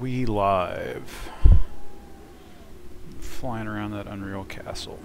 we live? Flying around that Unreal Castle.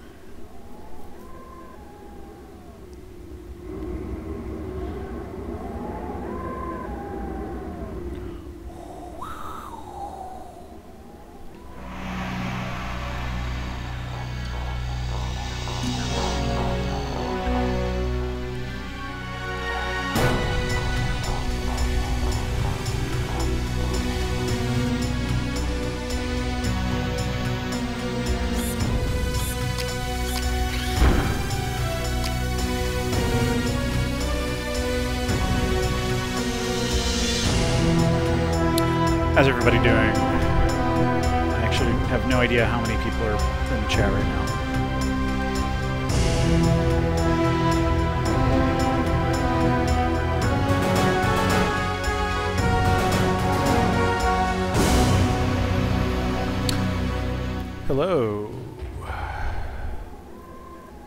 How's everybody doing? I actually have no idea how many people are in the chat right now. Hello.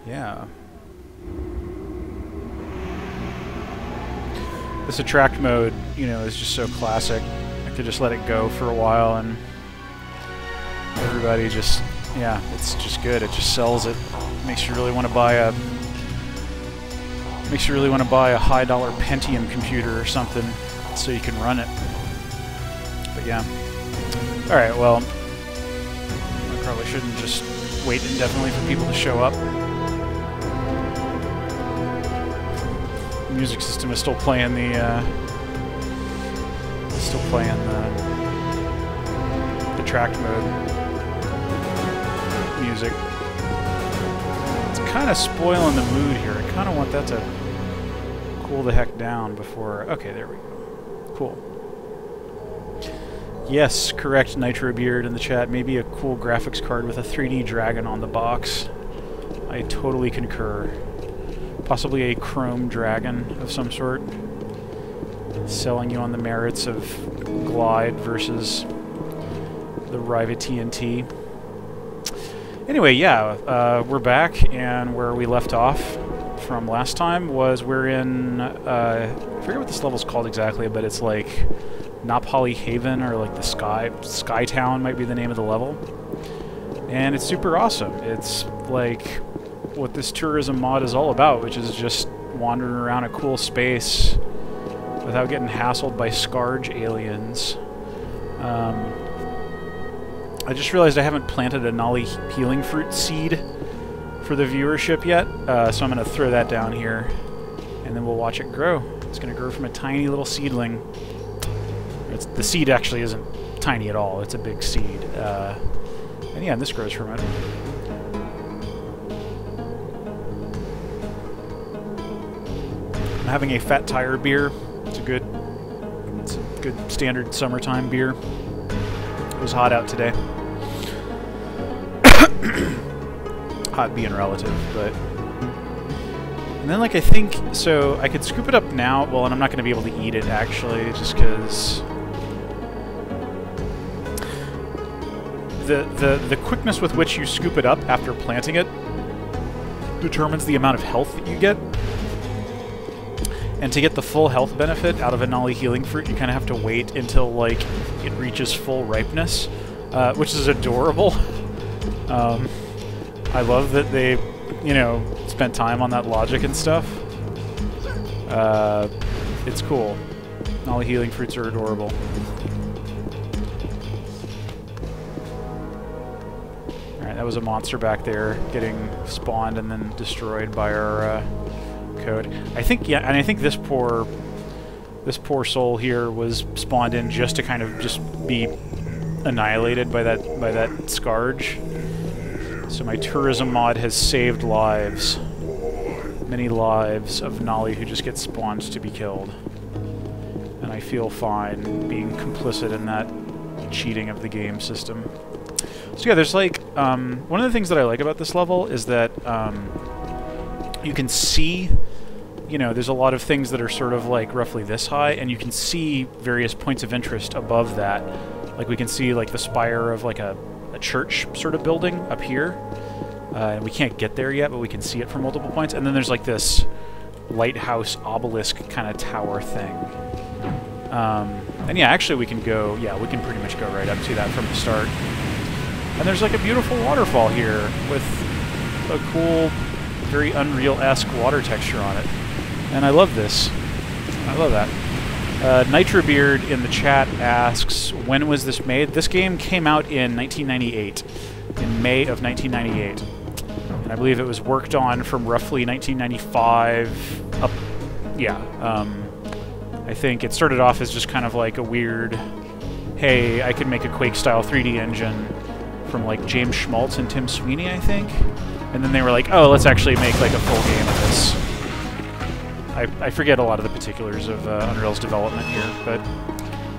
Yeah. This attract mode, you know, is just so classic. Could just let it go for a while and everybody just, yeah, it's just good. It just sells it. Makes you really want to buy a high dollar Pentium computer or something so you can run it. But yeah. Alright, well, I probably shouldn't just wait indefinitely for people to show up. The music system is still playing the track mode music. It's kind of spoiling the mood here. I kind of want that to cool the heck down before... Okay, there we go. Cool. Yes, correct, Nitro Beard in the chat. Maybe a cool graphics card with a 3D dragon on the box. I totally concur. Possibly a chrome dragon of some sort. Selling you on the merits of Glide versus the Riva TNT. Anyway, yeah, we're back, and where we left off from last time was we're in, I forget what this level's called exactly, but it's like Pali Haven, or like the Sky Town might be the name of the level. And it's super awesome. It's like what this tourism mod is all about, which is just wandering around a cool space without getting hassled by Scarge aliens. I just realized I haven't planted a Nolly healing fruit seed for the viewership yet, so I'm going to throw that down here, and then we'll watch it grow. It's going to grow from a tiny little seedling. The seed actually isn't tiny at all, it's a big seed. And yeah, and this grows from it. I'm having a Fat Tire beer. It's a good standard summertime beer. It was hot out today. Hot being relative, but... And then, like, I think... So, I could scoop it up now. Well, and I'm not going to be able to eat it, actually, just because... The quickness with which you scoop it up after planting it determines the amount of health that you get. And to get the full health benefit out of a Nolly healing fruit, you kind of have to wait until, like, it reaches full ripeness, which is adorable. I love that they, you know, spent time on that logic and stuff. It's cool. Nolly healing fruits are adorable. Alright, that was a monster back there getting spawned and then destroyed by our code. I think, yeah, and I think this poor soul here was spawned in just to kind of just be annihilated by that Scarge. So my tourism mod has saved lives. Many lives of Nolly who just get spawned to be killed. And I feel fine being complicit in that cheating of the game system. So yeah, there's like, one of the things that I like about this level is that you can see, you know, there's a lot of things that are sort of like roughly this high, and you can see various points of interest above that. Like we can see like the spire of like a church sort of building up here. And we can't get there yet, but we can see it from multiple points. And then there's like this lighthouse obelisk kind of tower thing. And yeah, actually we can go, yeah, we can pretty much go right up to that from the start. And there's like a beautiful waterfall here with a cool, very Unreal-esque water texture on it. And I love this. I love that. Nitrobeard in the chat asks, when was this made? This game came out in 1998, in May of 1998. And I believe it was worked on from roughly 1995 up, yeah. I think it started off as just kind of like a weird, hey, I could make a Quake-style 3D engine from like James Schmaltz and Tim Sweeney, I think. And then they were like, oh, let's actually make like a full game of this. I forget a lot of the particulars of Unreal's development here, but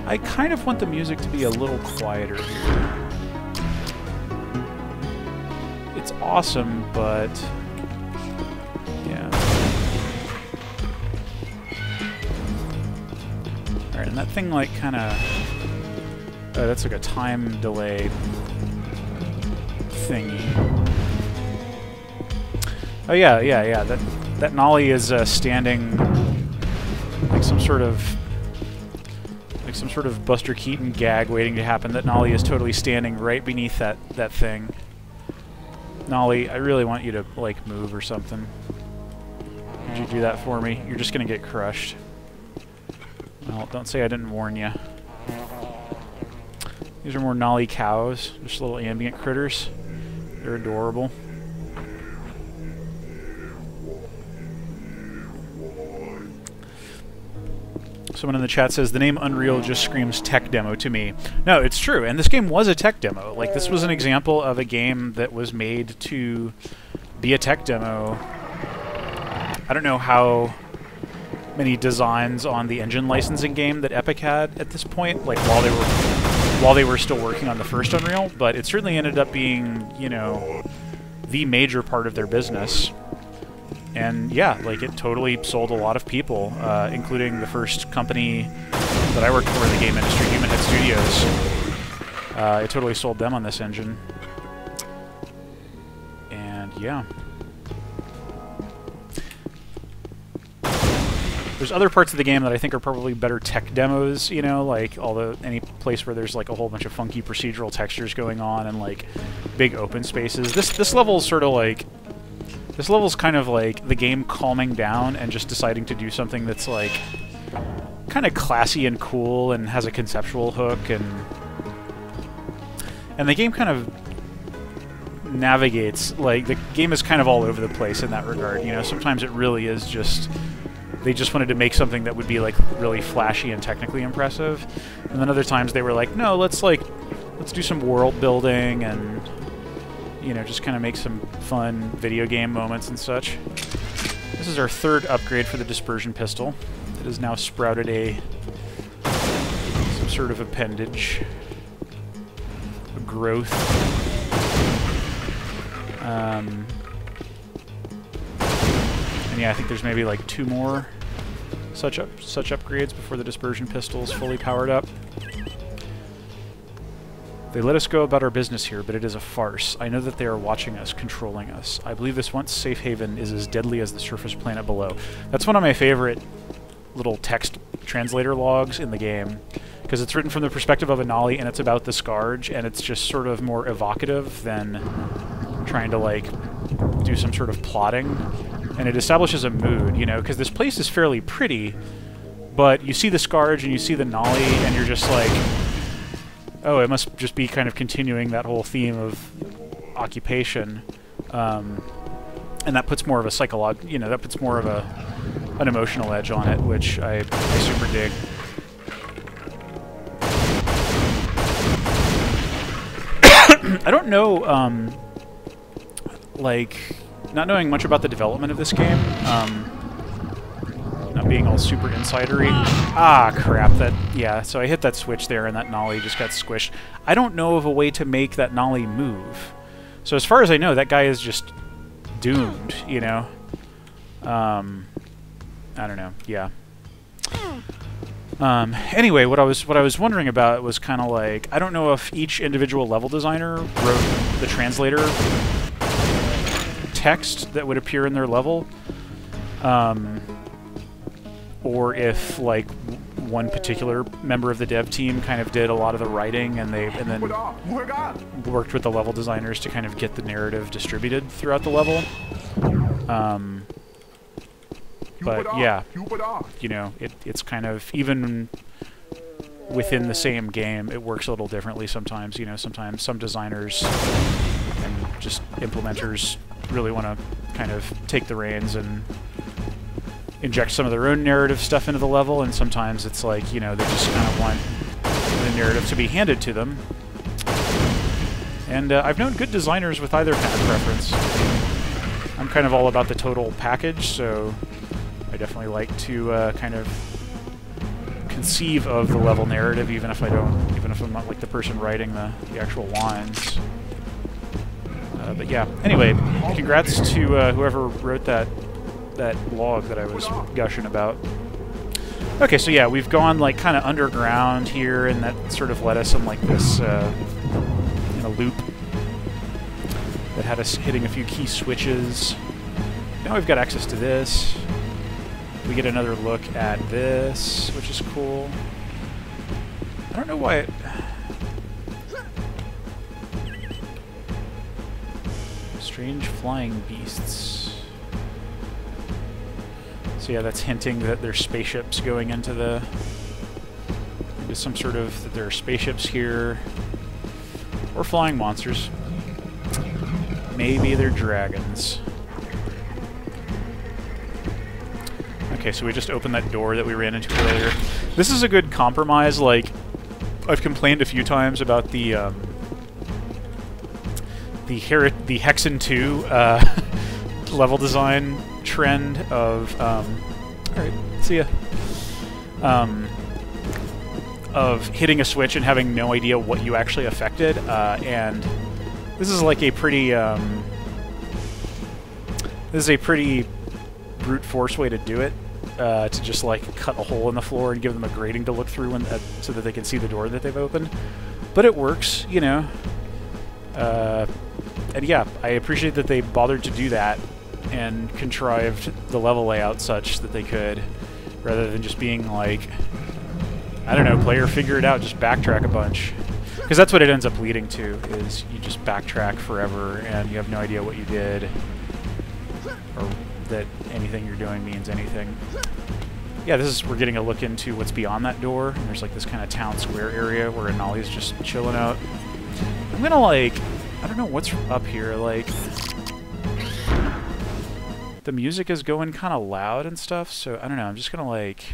I kind of want the music to be a little quieter here. It's awesome, but yeah. Alright, and that thing like kind of... Oh, that's like a time delay thingy. Oh yeah, yeah. That Nolly is standing like some sort of Buster Keaton gag waiting to happen. That Nolly is totally standing right beneath that thing. Nolly, I really want you to like move or something. Could you do that for me? You're just gonna get crushed. Well, don't say I didn't warn you. These are more Nolly cows, just little ambient critters. They're adorable. Someone in the chat says, the name Unreal just screams tech demo to me. No, it's true, and this game was a tech demo. Like, this was an example of a game that was made to be a tech demo. I don't know how many designs on the engine licensing game that Epic had at this point, like while they were still working on the first Unreal, but it certainly ended up being, you know, the major part of their business. And yeah, like it totally sold a lot of people, including the first company that I worked for in the game industry, Human Head Studios. It totally sold them on this engine. And yeah. There's other parts of the game that I think are probably better tech demos, you know, like any place where there's like a whole bunch of funky procedural textures going on and like big open spaces. This level's sort of like... This level's kind of like the game calming down and just deciding to do something that's like kind of classy and cool and has a conceptual hook, and the game kind of navigates, like the game is kind of all over the place in that regard, you know. Sometimes it really is just they just wanted to make something that would be like really flashy and technically impressive, and then other times they were like, no, let's do some world building and, you know, just kind of make some fun video game moments and such. This is our third upgrade for the dispersion pistol. It has now sprouted some sort of appendage, a growth. And yeah, I think there's maybe like 2 more such upgrades before the dispersion pistol is fully powered up. They let us go about our business here, but it is a farce. I know that they are watching us, controlling us. I believe this once safe haven is as deadly as the surface planet below. That's one of my favorite little text translator logs in the game, because it's written from the perspective of a Nolly, and it's about the Scourge, and it's just sort of more evocative than trying to, like, do some sort of plotting. And it establishes a mood, you know, because this place is fairly pretty, but you see the Scourge and you see the Nolly, and you're just like... Oh, it must just be kind of continuing that whole theme of occupation, and that puts more of a you know, that puts more of an emotional edge on it, which I super dig. I don't know, like, not knowing much about the development of this game, not being all super insidery. Ah, crap, yeah, so I hit that switch there and that Nolly just got squished. I don't know of a way to make that Nolly move. So as far as I know, that guy is just doomed, you know? I don't know, yeah. Anyway, what I was wondering about was kind of like, I don't know if each individual level designer wrote the translator text that would appear in their level, or if, like, one particular member of the dev team kind of did a lot of the writing, and then worked with the level designers to kind of get the narrative distributed throughout the level. But yeah, you know, it's kind of, even within the same game, it works a little differently sometimes. You know, sometimes some designers and just implementers really want to kind of take the reins and inject some of their own narrative stuff into the level, and sometimes it's like, you know, they just kind of want the narrative to be handed to them. And I've known good designers with either kind of preference. I'm kind of all about the total package, so I definitely like to kind of conceive of the level narrative, even if I'm not like the person writing the actual lines. But yeah, anyway, congrats to whoever wrote that blog that I was gushing about. Okay, so yeah, we've gone like kind of underground here, and that sort of led us in like this in a loop that had us hitting a few key switches. Now we've got access to this. We get another look at this, which is cool. I don't know why it... Strange flying beasts. So yeah, that's hinting that there's spaceships going into some sort of... that there are spaceships here. Or flying monsters. Maybe they're dragons. Okay, so we just opened that door that we ran into earlier. This is a good compromise. Like, I've complained a few times about the Hexen 2 level design trend of alright, see ya. Of hitting a switch and having no idea what you actually affected, and this is like a pretty brute force way to do it, to just like cut a hole in the floor and give them a grating to look through so that they can see the door that they've opened. But it works, you know. And yeah, I appreciate that they bothered to do that and contrived the level layout such that they could, rather than just being like, I don't know, player figure it out, just backtrack a bunch. Because that's what it ends up leading to, is you just backtrack forever and you have no idea what you did, or that anything you're doing means anything. Yeah, we're getting a look into what's beyond that door, and there's like this kind of town square area where Anali's just chilling out. I'm gonna like, I don't know what's up here, like, the music is going kind of loud and stuff, so I don't know, I'm just gonna like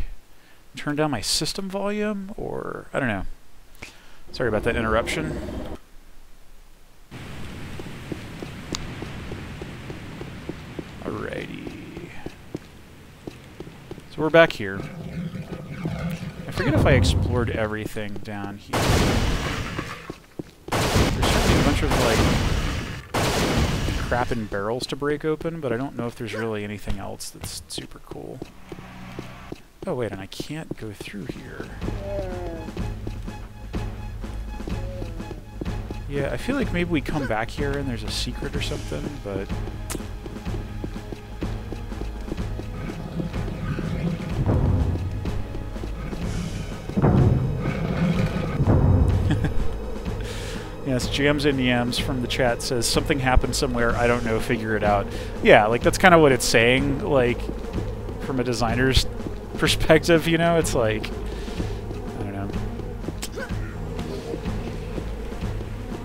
turn down my system volume, or I don't know. Sorry about that interruption. Alrighty. So we're back here. I forget if I explored everything down here. There's certainly a bunch of like crap in barrels to break open, but I don't know if there's really anything else that's super cool. Oh wait, and I can't go through here. Yeah, I feel like maybe we come back here and there's a secret or something, but... Yes, Jams and Yams from the chat says, something happened somewhere, I don't know, figure it out. Yeah, like, that's kind of what it's saying, like, from a designer's perspective, you know? It's like, I don't know.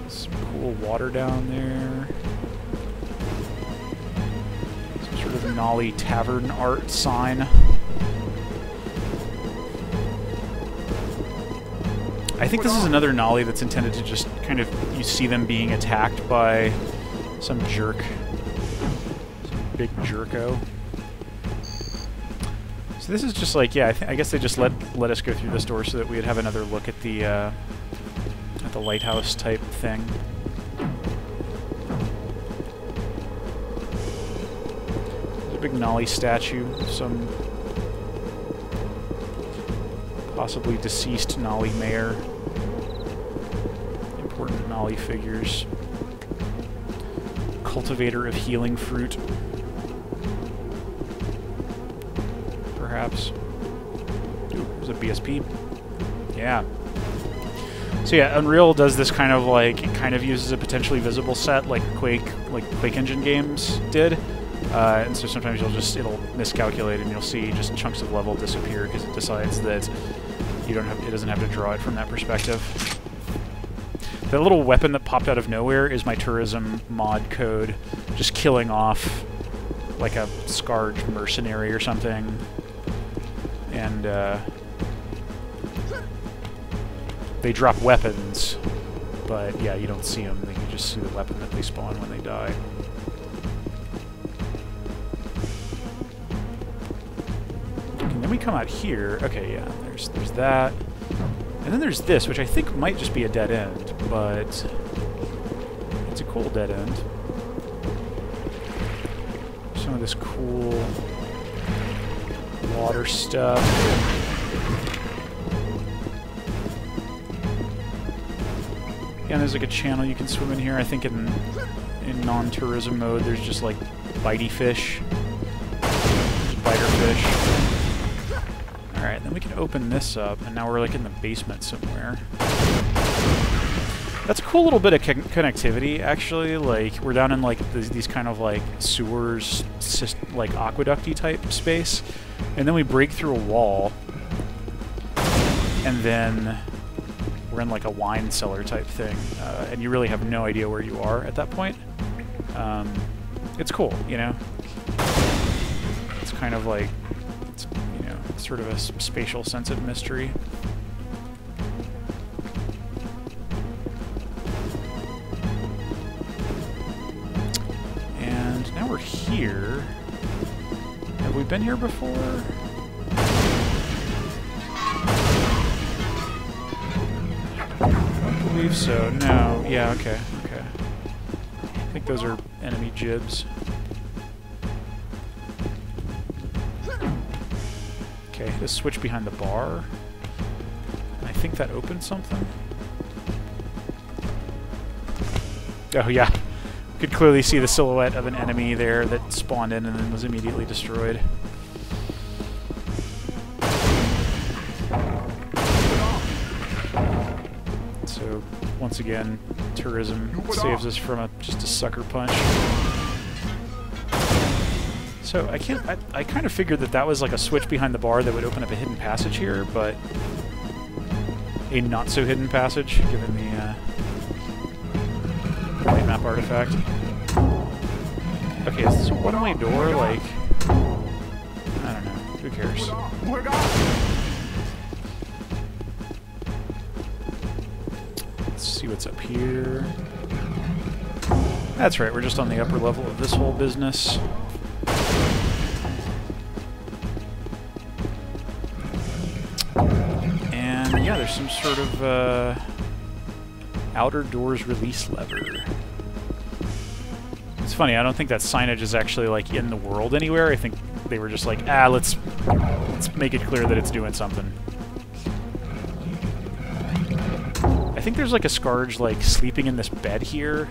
Some cool water down there. Some sort of Nolly Tavern art sign. I think this is another Nolly that's intended to just kind of, you see them being attacked by some jerk. Some big jerko. So this is just like, yeah, I guess they just let us go through this door so that we'd have another look at the lighthouse type thing. There's a big Nolly statue, some possibly deceased Nolly mayor. Important Nolly figures. Cultivator of healing fruit. Perhaps. Ooh, there's a BSP. Yeah. So yeah, Unreal does this kind of like, it kind of uses a potentially visible set like Quake Engine games did. And so sometimes it'll miscalculate and you'll see just chunks of level disappear because it decides that it doesn't have to draw it from that perspective. The little weapon that popped out of nowhere is my tourism mod code, just killing off like a scarred mercenary or something. And they drop weapons, but yeah, you don't see them. You just see the weapon that they spawn when they die. And then we come out here. Okay, yeah, there's that. And then there's this, which I think might just be a dead end, but it's a cool dead end. Some of this cool water stuff. Yeah, and there's like a channel you can swim in here. I think in non-tourism mode, there's just like bitey fish. There's biter fish. Alright, then we can open this up, and now we're like in the basement somewhere. That's a cool little bit of connectivity, actually. Like, we're down in like these kind of like sewers, like aqueduct-y type space, and then we break through a wall, and then we're in like a wine cellar type thing, and you really have no idea where you are at that point. It's cool, you know? It's kind of like, it's, you know, sort of a spatial sense of mystery. And now we're here. Have we been here before? I don't believe so. No. Yeah, okay. Okay. I think those are enemy jibs. Okay, hit a switch behind the bar. I think that opened something. Oh, yeah. Could clearly see the silhouette of an enemy there that spawned in and then was immediately destroyed. So, once again, tourism saves us from just a sucker punch. So I kind of figured that that was like a switch behind the bar that would open up a hidden passage here, but a not so hidden passage given the light map artifact. Okay, is this a one-way door? Like, I don't know. Who cares? Let's see what's up here. That's right, we're just on the upper level of this whole business. And yeah, there's some sort of outer doors release lever. It's funny, I don't think that signage is actually like in the world anywhere. I think they were just like, let's make it clear that it's doing something. I think there's like a Scourge like sleeping in this bed here.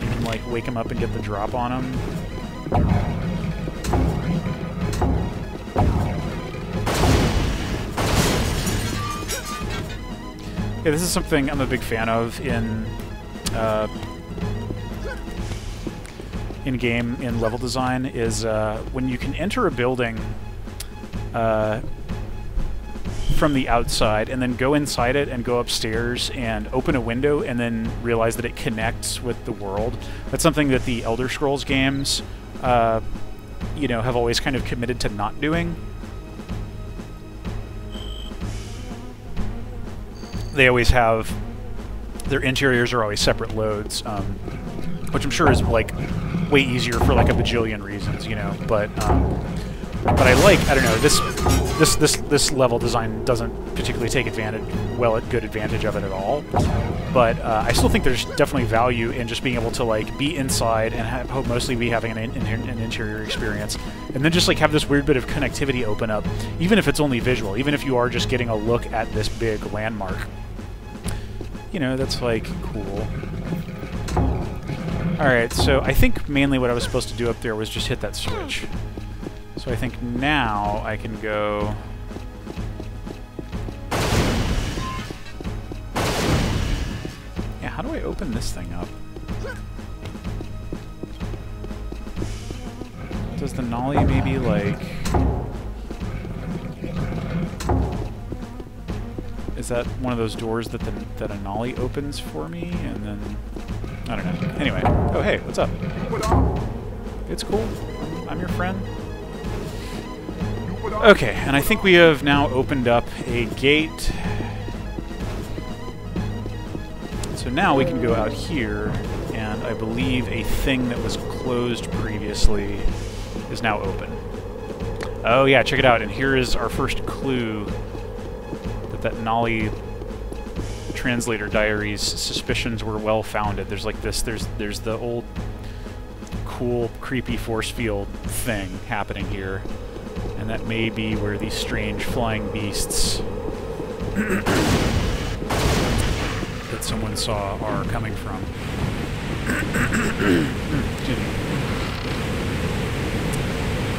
You can like wake him up and get the drop on him. Yeah, this is something I'm a big fan of in game, in level design, is when you can enter a building from the outside and then go inside it and go upstairs and open a window and then realize that it connects with the world. That's something that the Elder Scrolls games, you know, have always kind of committed to not doing. They always have, their interiors are always separate loads, which I'm sure is like way easier for like a bajillion reasons, you know. But I like, I don't know, this level design doesn't particularly take good advantage of it at all. But I still think there's definitely value in just being able to like be inside and mostly be having an interior experience, and then just like have this weird bit of connectivity open up, even if it's only visual, even if you are just getting a look at this big landmark. You know, that's like cool. Alright, so I think mainly what I was supposed to do up there was just hit that switch. So I think now I can go I open this thing up? Does the nollie maybe, like... Is that one of those doors that that a nollie opens for me, and then... I don't know. Anyway. Oh, hey, what's up? It's cool. I'm your friend. Okay, and I think we have now opened up a gate. So now we can go out here, and I believe a thing that was closed previously is now open. Oh yeah, check it out, and here is our first clue that Nolly translator diary's suspicions were well founded. There's like this, there's the old cool, creepy force field thing happening here. And that may be where these strange flying beasts that someone saw are coming from.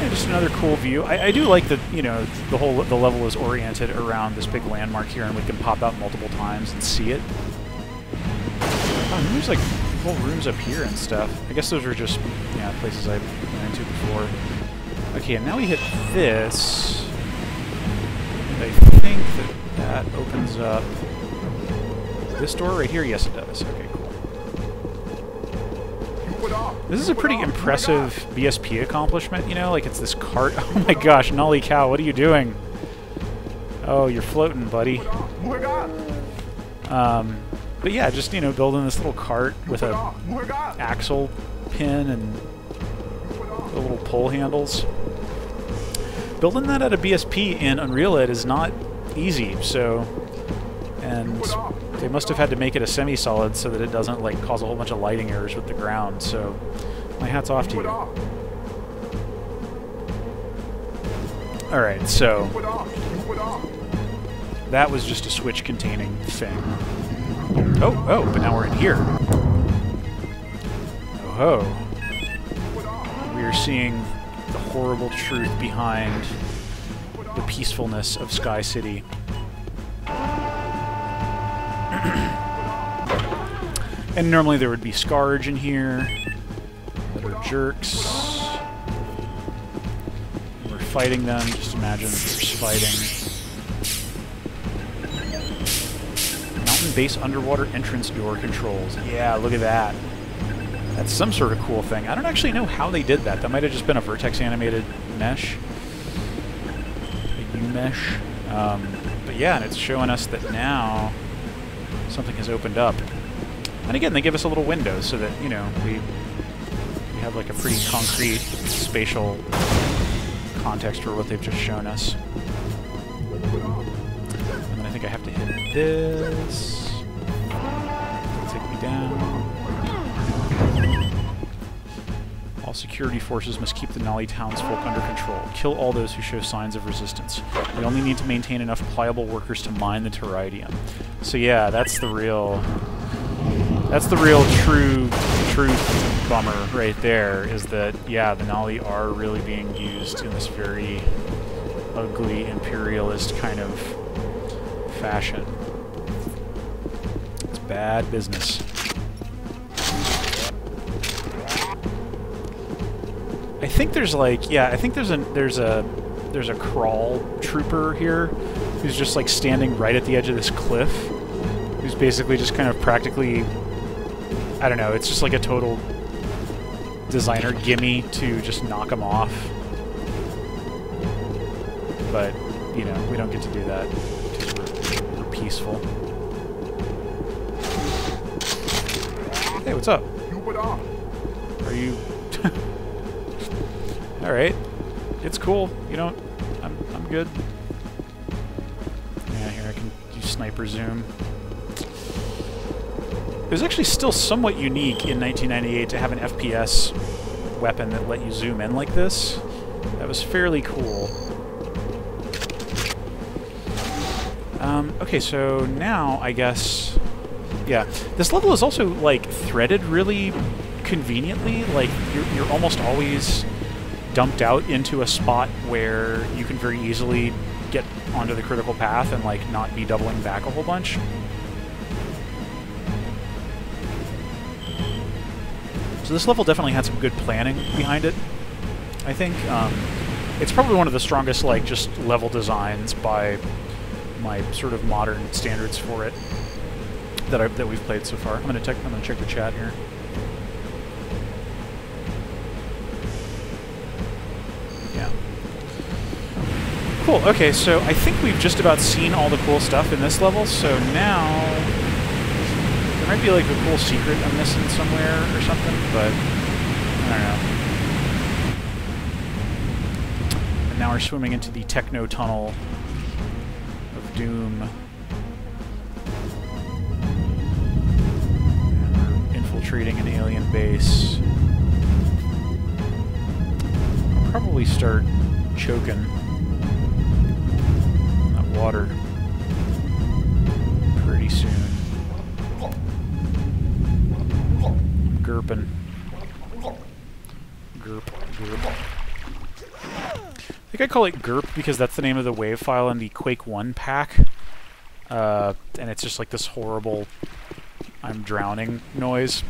Yeah, just another cool view. I do like that, you know, the level is oriented around this big landmark here, and we can pop out multiple times and see it. Oh, and there's like whole rooms up here and stuff. I guess those are just, yeah, places I've been into before. Okay, and now we hit this. And I think that opens up this door right here. Yes, it does. Okay, cool. This is a pretty impressive BSP accomplishment, you know? Like, it's this cart. Oh my gosh, Nolly Cow, what are you doing? Oh, you're floating, buddy. But yeah, just, you know, building this little cart with a axle pin and the little pole handles. Building that at a BSP in Unreal Ed is not easy, so... And they must have had to make it a semi-solid so that it doesn't, like, cause a whole bunch of lighting errors with the ground, so... My hat's off to you. Alright, so... That was just a switch-containing thing. Oh, but now we're in here. Oh-ho. We are seeing the horrible truth behind the peacefulness of Sky City. And normally there would be Scarge in here that are jerks. We're fighting them. Just imagine that there's fighting. Mountain base underwater entrance door controls. Yeah, look at that. That's some sort of cool thing. I don't actually know how they did that. That might have just been a vertex animated mesh. A U-mesh. But yeah, and it's showing us that now something has opened up. And again, they give us a little window so that, you know, we have like a pretty concrete spatial context for what they've just shown us. And then I think I have to hit this. It'll take me down. All security forces must keep the Nolly townsfolk under control. Kill all those who show signs of resistance. We only need to maintain enough pliable workers to mine the terrarium. So yeah, that's the real truth bummer right there, is that, yeah, the Nolly are really being used in this very ugly, imperialist kind of fashion. It's bad business. I think there's like, yeah, I think there's a crawl trooper here who's just like standing right at the edge of this cliff, who's basically just kind of practically, I don't know, it's just like a total designer gimme to just knock him off. But, you know, we don't get to do that because we're peaceful. Hey, what's up? Are you... Alright. It's cool. You don't... I'm good. Yeah, here I can do sniper zoom. It was actually still somewhat unique in 1998 to have an FPS weapon that let you zoom in like this. That was fairly cool. Okay, so now, I guess... Yeah. This level is also, like, threaded really conveniently. Like, you're almost always dumped out into a spot where you can very easily get onto the critical path and, like, not be doubling back a whole bunch. So this level definitely had some good planning behind it, I think. It's probably one of the strongest, like, just level designs by my sort of modern standards for it that we've played so far. I'm gonna check the chat here. Yeah. Cool. Okay, so I think we've just about seen all the cool stuff in this level. So now there might be like a cool secret I'm missing somewhere or something, but I don't know. And now we're swimming into the techno tunnel of doom. Infiltrating an alien base. I'll probably start choking on that water pretty soon. Gurping. Gurp, gurp. I think I call it Gurp because that's the name of the wave file in the Quake 1 pack. And it's just like this horrible I'm drowning noise.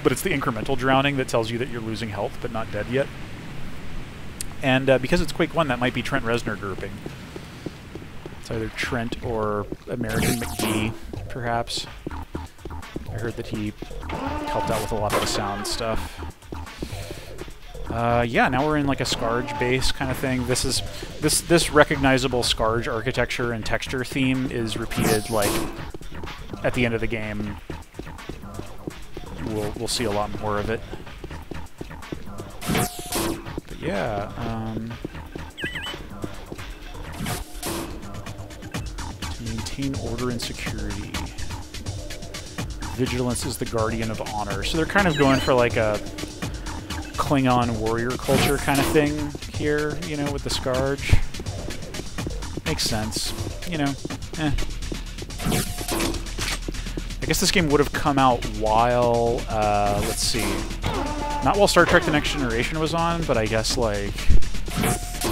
But it's the incremental drowning that tells you that you're losing health but not dead yet. And because it's Quake 1, that might be Trent Reznor Gurping. It's either Trent or American McGee, perhaps. I heard that he helped out with a lot of the sound stuff. Yeah, now we're in like a Scarge base kind of thing. This recognizable Scarge architecture and texture theme is repeated like at the end of the game. We'll see a lot more of it. But yeah, to maintain order and security. Vigilance is the guardian of honor. So they're kind of going for like a Klingon warrior culture kind of thing here, you know, with the Scarge. Makes sense. You know, I guess this game would have come out while, let's see, not while Star Trek The Next Generation was on, but I guess like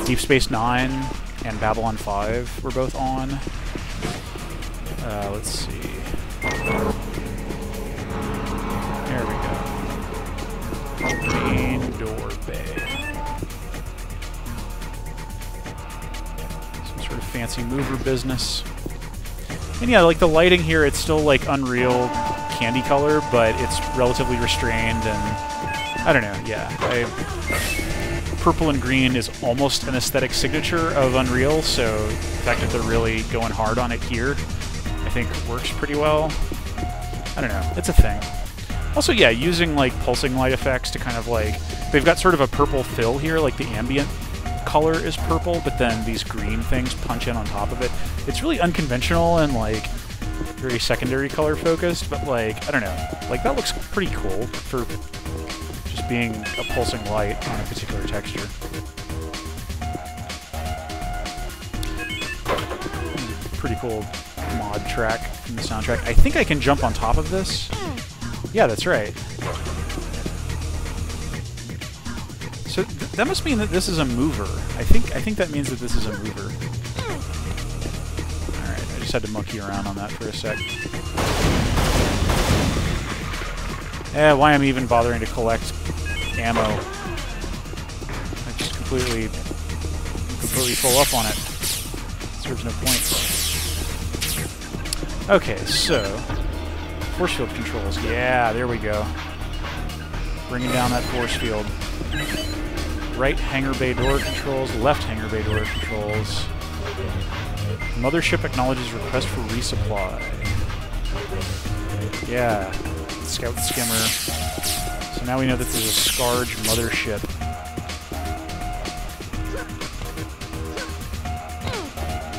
Deep Space Nine and Babylon 5 were both on. Let's see. There we go. Main door bay. Some sort of fancy mover business. And yeah, like the lighting here, it's still like Unreal candy color, but it's relatively restrained, and I don't know, yeah. Purple and green is almost an aesthetic signature of Unreal, so the fact that they're really going hard on it here, I think works pretty well. I don't know, it's a thing. Also, yeah, using like pulsing light effects to kind of like, they've got sort of a purple fill here, like the ambient color is purple, but then these green things punch in on top of it. It's really unconventional and like very secondary color focused, but like, I don't know, like that looks pretty cool for just being a pulsing light on a particular texture. Pretty cool mod track from the soundtrack. I think I can jump on top of this. Yeah, that's right. So that must mean that this is a mover. I think that means that this is a mover. Alright, I just had to monkey around on that for a sec. Why I'm even bothering to collect ammo. I just completely full up on it. Serves no point. Okay, so force field controls. Yeah, there we go. Bringing down that force field. Right hangar bay door controls, left hangar bay door controls. Mothership acknowledges request for resupply. Yeah, scout skimmer. So now we know that there's a Scarge mothership.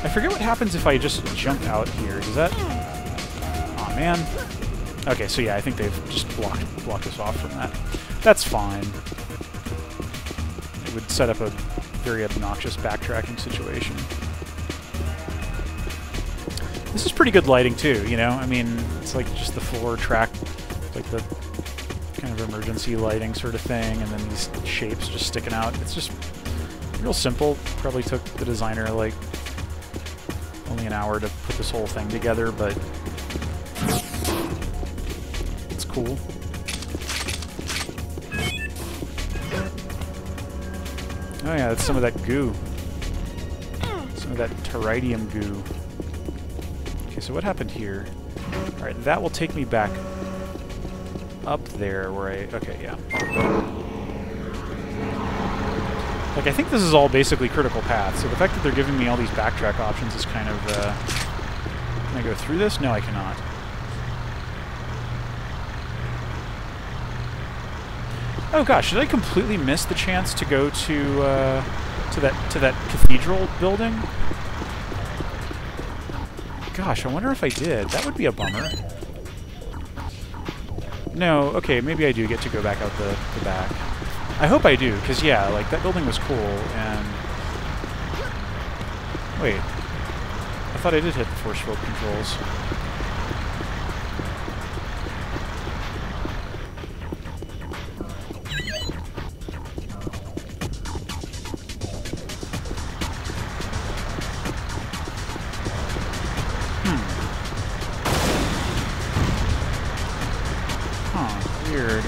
I forget what happens if I just jump out here. Does that... Aw, man. Okay, so yeah, I think they've just blocked us off from that. That's fine. It would set up a very obnoxious backtracking situation. This is pretty good lighting too, you know? I mean, it's like just the floor track, like the kind of emergency lighting sort of thing, and then these shapes just sticking out. It's just real simple. Probably took the designer like only an hour to put this whole thing together, but it's cool. Oh yeah, that's some of that goo. Some of that teridium goo. Okay, so what happened here? Alright, that will take me back up there where I... Okay, yeah. Like, I think this is all basically critical paths, so the fact that they're giving me all these backtrack options is kind of... Can I go through this? No, I cannot. Oh gosh, did I completely miss the chance to go to that cathedral building? Gosh, I wonder if I did. That would be a bummer. No, okay, maybe I do get to go back out the back. I hope I do, because yeah, like, that building was cool, and... Wait. I thought I did hit the force field controls. Weird.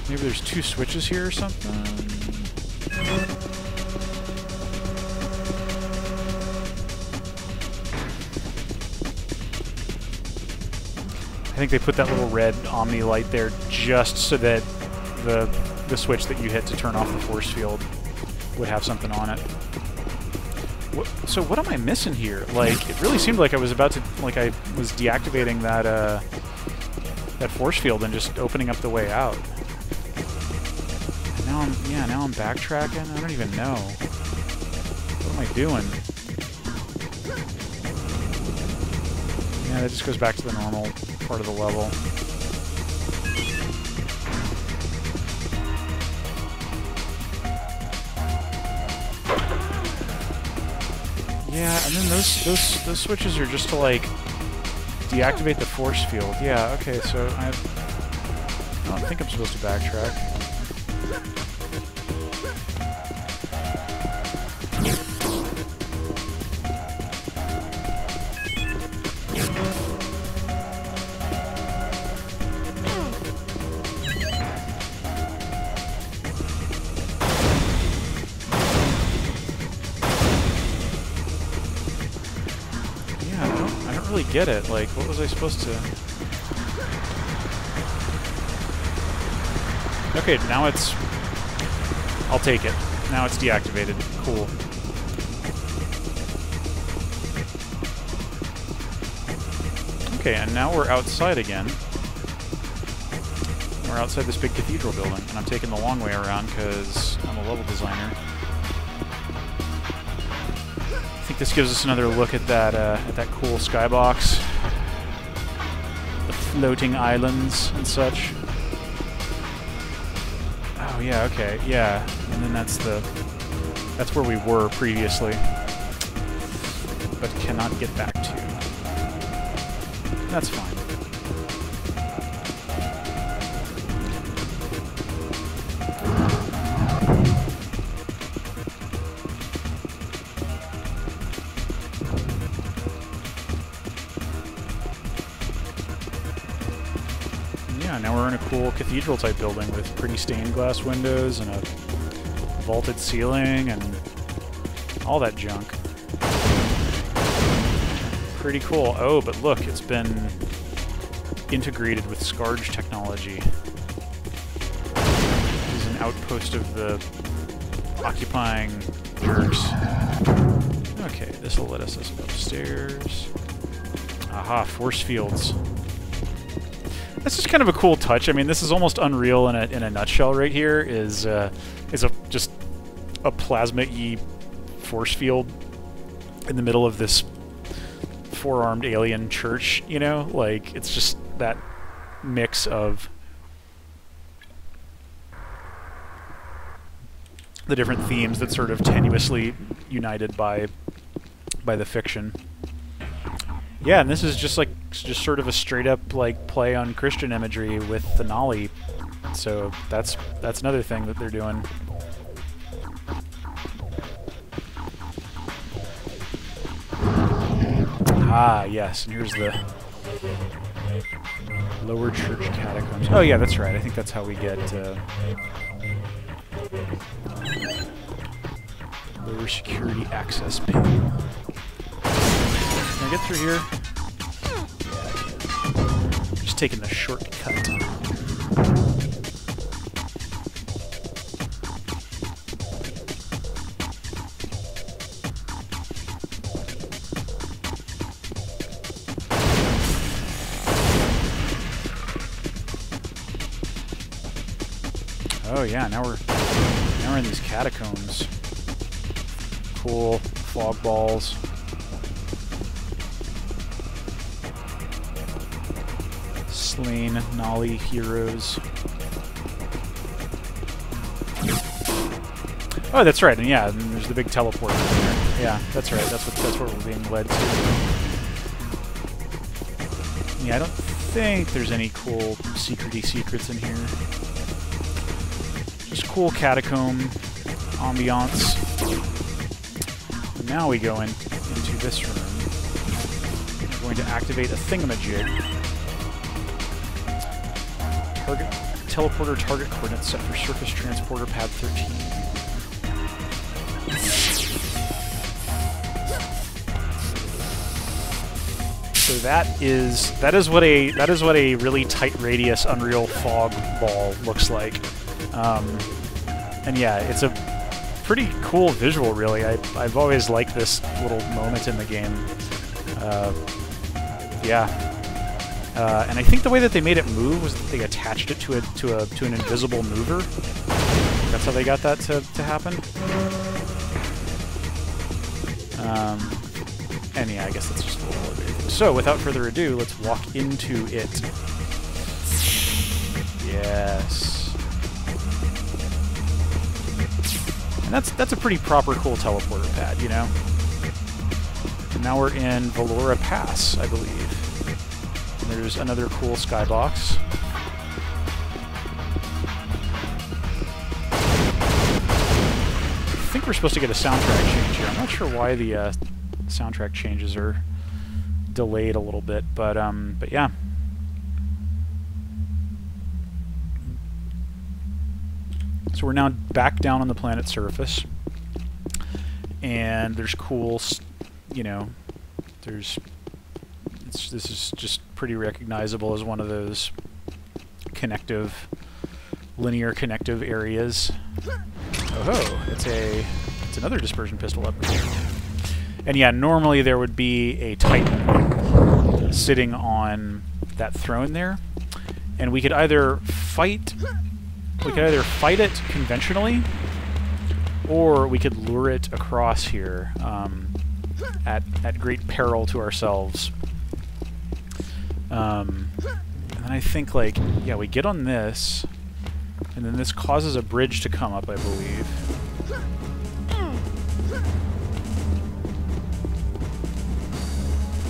Maybe there's two switches here or something? I think they put that little red Omni light there just so that the switch that you hit to turn off the force field would have something on it. So what am I missing here? Like, it really seemed like I was about to, like, I was deactivating that that force field and just opening up the way out. And now I'm backtracking. I don't even know. What am I doing? Yeah, that just goes back to the normal part of the level. Yeah, and then those switches are just to, like, deactivate the force field. Yeah, okay, so I don't think I'm supposed to backtrack. Get it. Like, what was I supposed to... Okay, now it's... I'll take it. Now it's deactivated. Cool. Okay, and now we're outside again. We're outside this big cathedral building, and I'm taking the long way around because I'm a level designer. I think this gives us another look at that cool skybox, the floating islands and such. Oh yeah, okay, yeah, and then that's where we were previously, but cannot get back to. That's fine. Now we're in a cool cathedral-type building with pretty stained glass windows and a vaulted ceiling and all that junk. Pretty cool. Oh, but look, it's been integrated with Scarge technology. This is an outpost of the occupying Turks. Okay, this will let us upstairs. Aha, force fields. That's just kind of a cool touch. I mean, this is almost Unreal in a nutshell right here, is just a plasma-y force field in the middle of this four-armed alien church, you know? Like, it's just that mix of the different themes that sort of tenuously united by the fiction. Yeah, and this is just sort of a straight up like play on Christian imagery with the Nolly. So that's another thing that they're doing. Ah, yes, and here's the lower church catacombs. Oh yeah, that's right. I think that's how we get lower security access pin. Can I get through here? Yeah, I can. Just taking the shortcut. Oh yeah, now we're in these catacombs. Cool fog balls. Slain Nolly heroes. Oh, that's right, and yeah, and there's the big teleporter in there. Yeah, that's right. That's what we're being led to. Yeah, I don't think there's any cool secrets in here. Just cool catacomb ambiance. And now we go into this room. We're going to activate a thingamajig. Target teleporter target coordinates set for surface transporter pad 13. So that is what a really tight radius Unreal fog ball looks like. And yeah, it's a pretty cool visual, really. I've always liked this little moment in the game. Yeah, and I think the way that they made it move was that they attached it to an invisible mover. That's how they got that to happen. And yeah, I guess that's just a little bit. So without further ado, let's walk into it. Yes. And that's a pretty proper, cool teleporter pad, you know? And now we're in Valora Pass, I believe. And there's another cool skybox. I think we're supposed to get a soundtrack change here. I'm not sure why the soundtrack changes are delayed a little bit, but yeah. So we're now back down on the planet's surface, and there's cool, you know, this is just pretty recognizable as one of those linear connective areas. Oh, it's another dispersion pistol upgrade. And yeah, normally there would be a Titan sitting on that throne there, and we could either fight it conventionally, or we could lure it across here at great peril to ourselves. And then I think, like, yeah, we get on this, and then this causes a bridge to come up, I believe.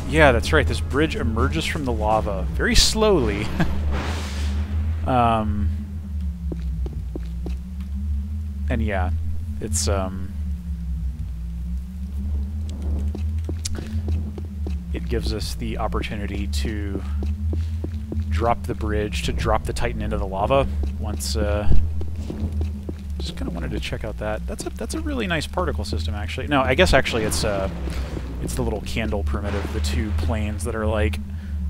Yeah, that's right. This bridge emerges from the lava very slowly. And yeah, it's it gives us the opportunity to drop the bridge, to drop the Titan into the lava once. Just kind of wanted to check out that. That's a really nice particle system, actually. No, I guess actually it's the little candle primitive, the two planes that are like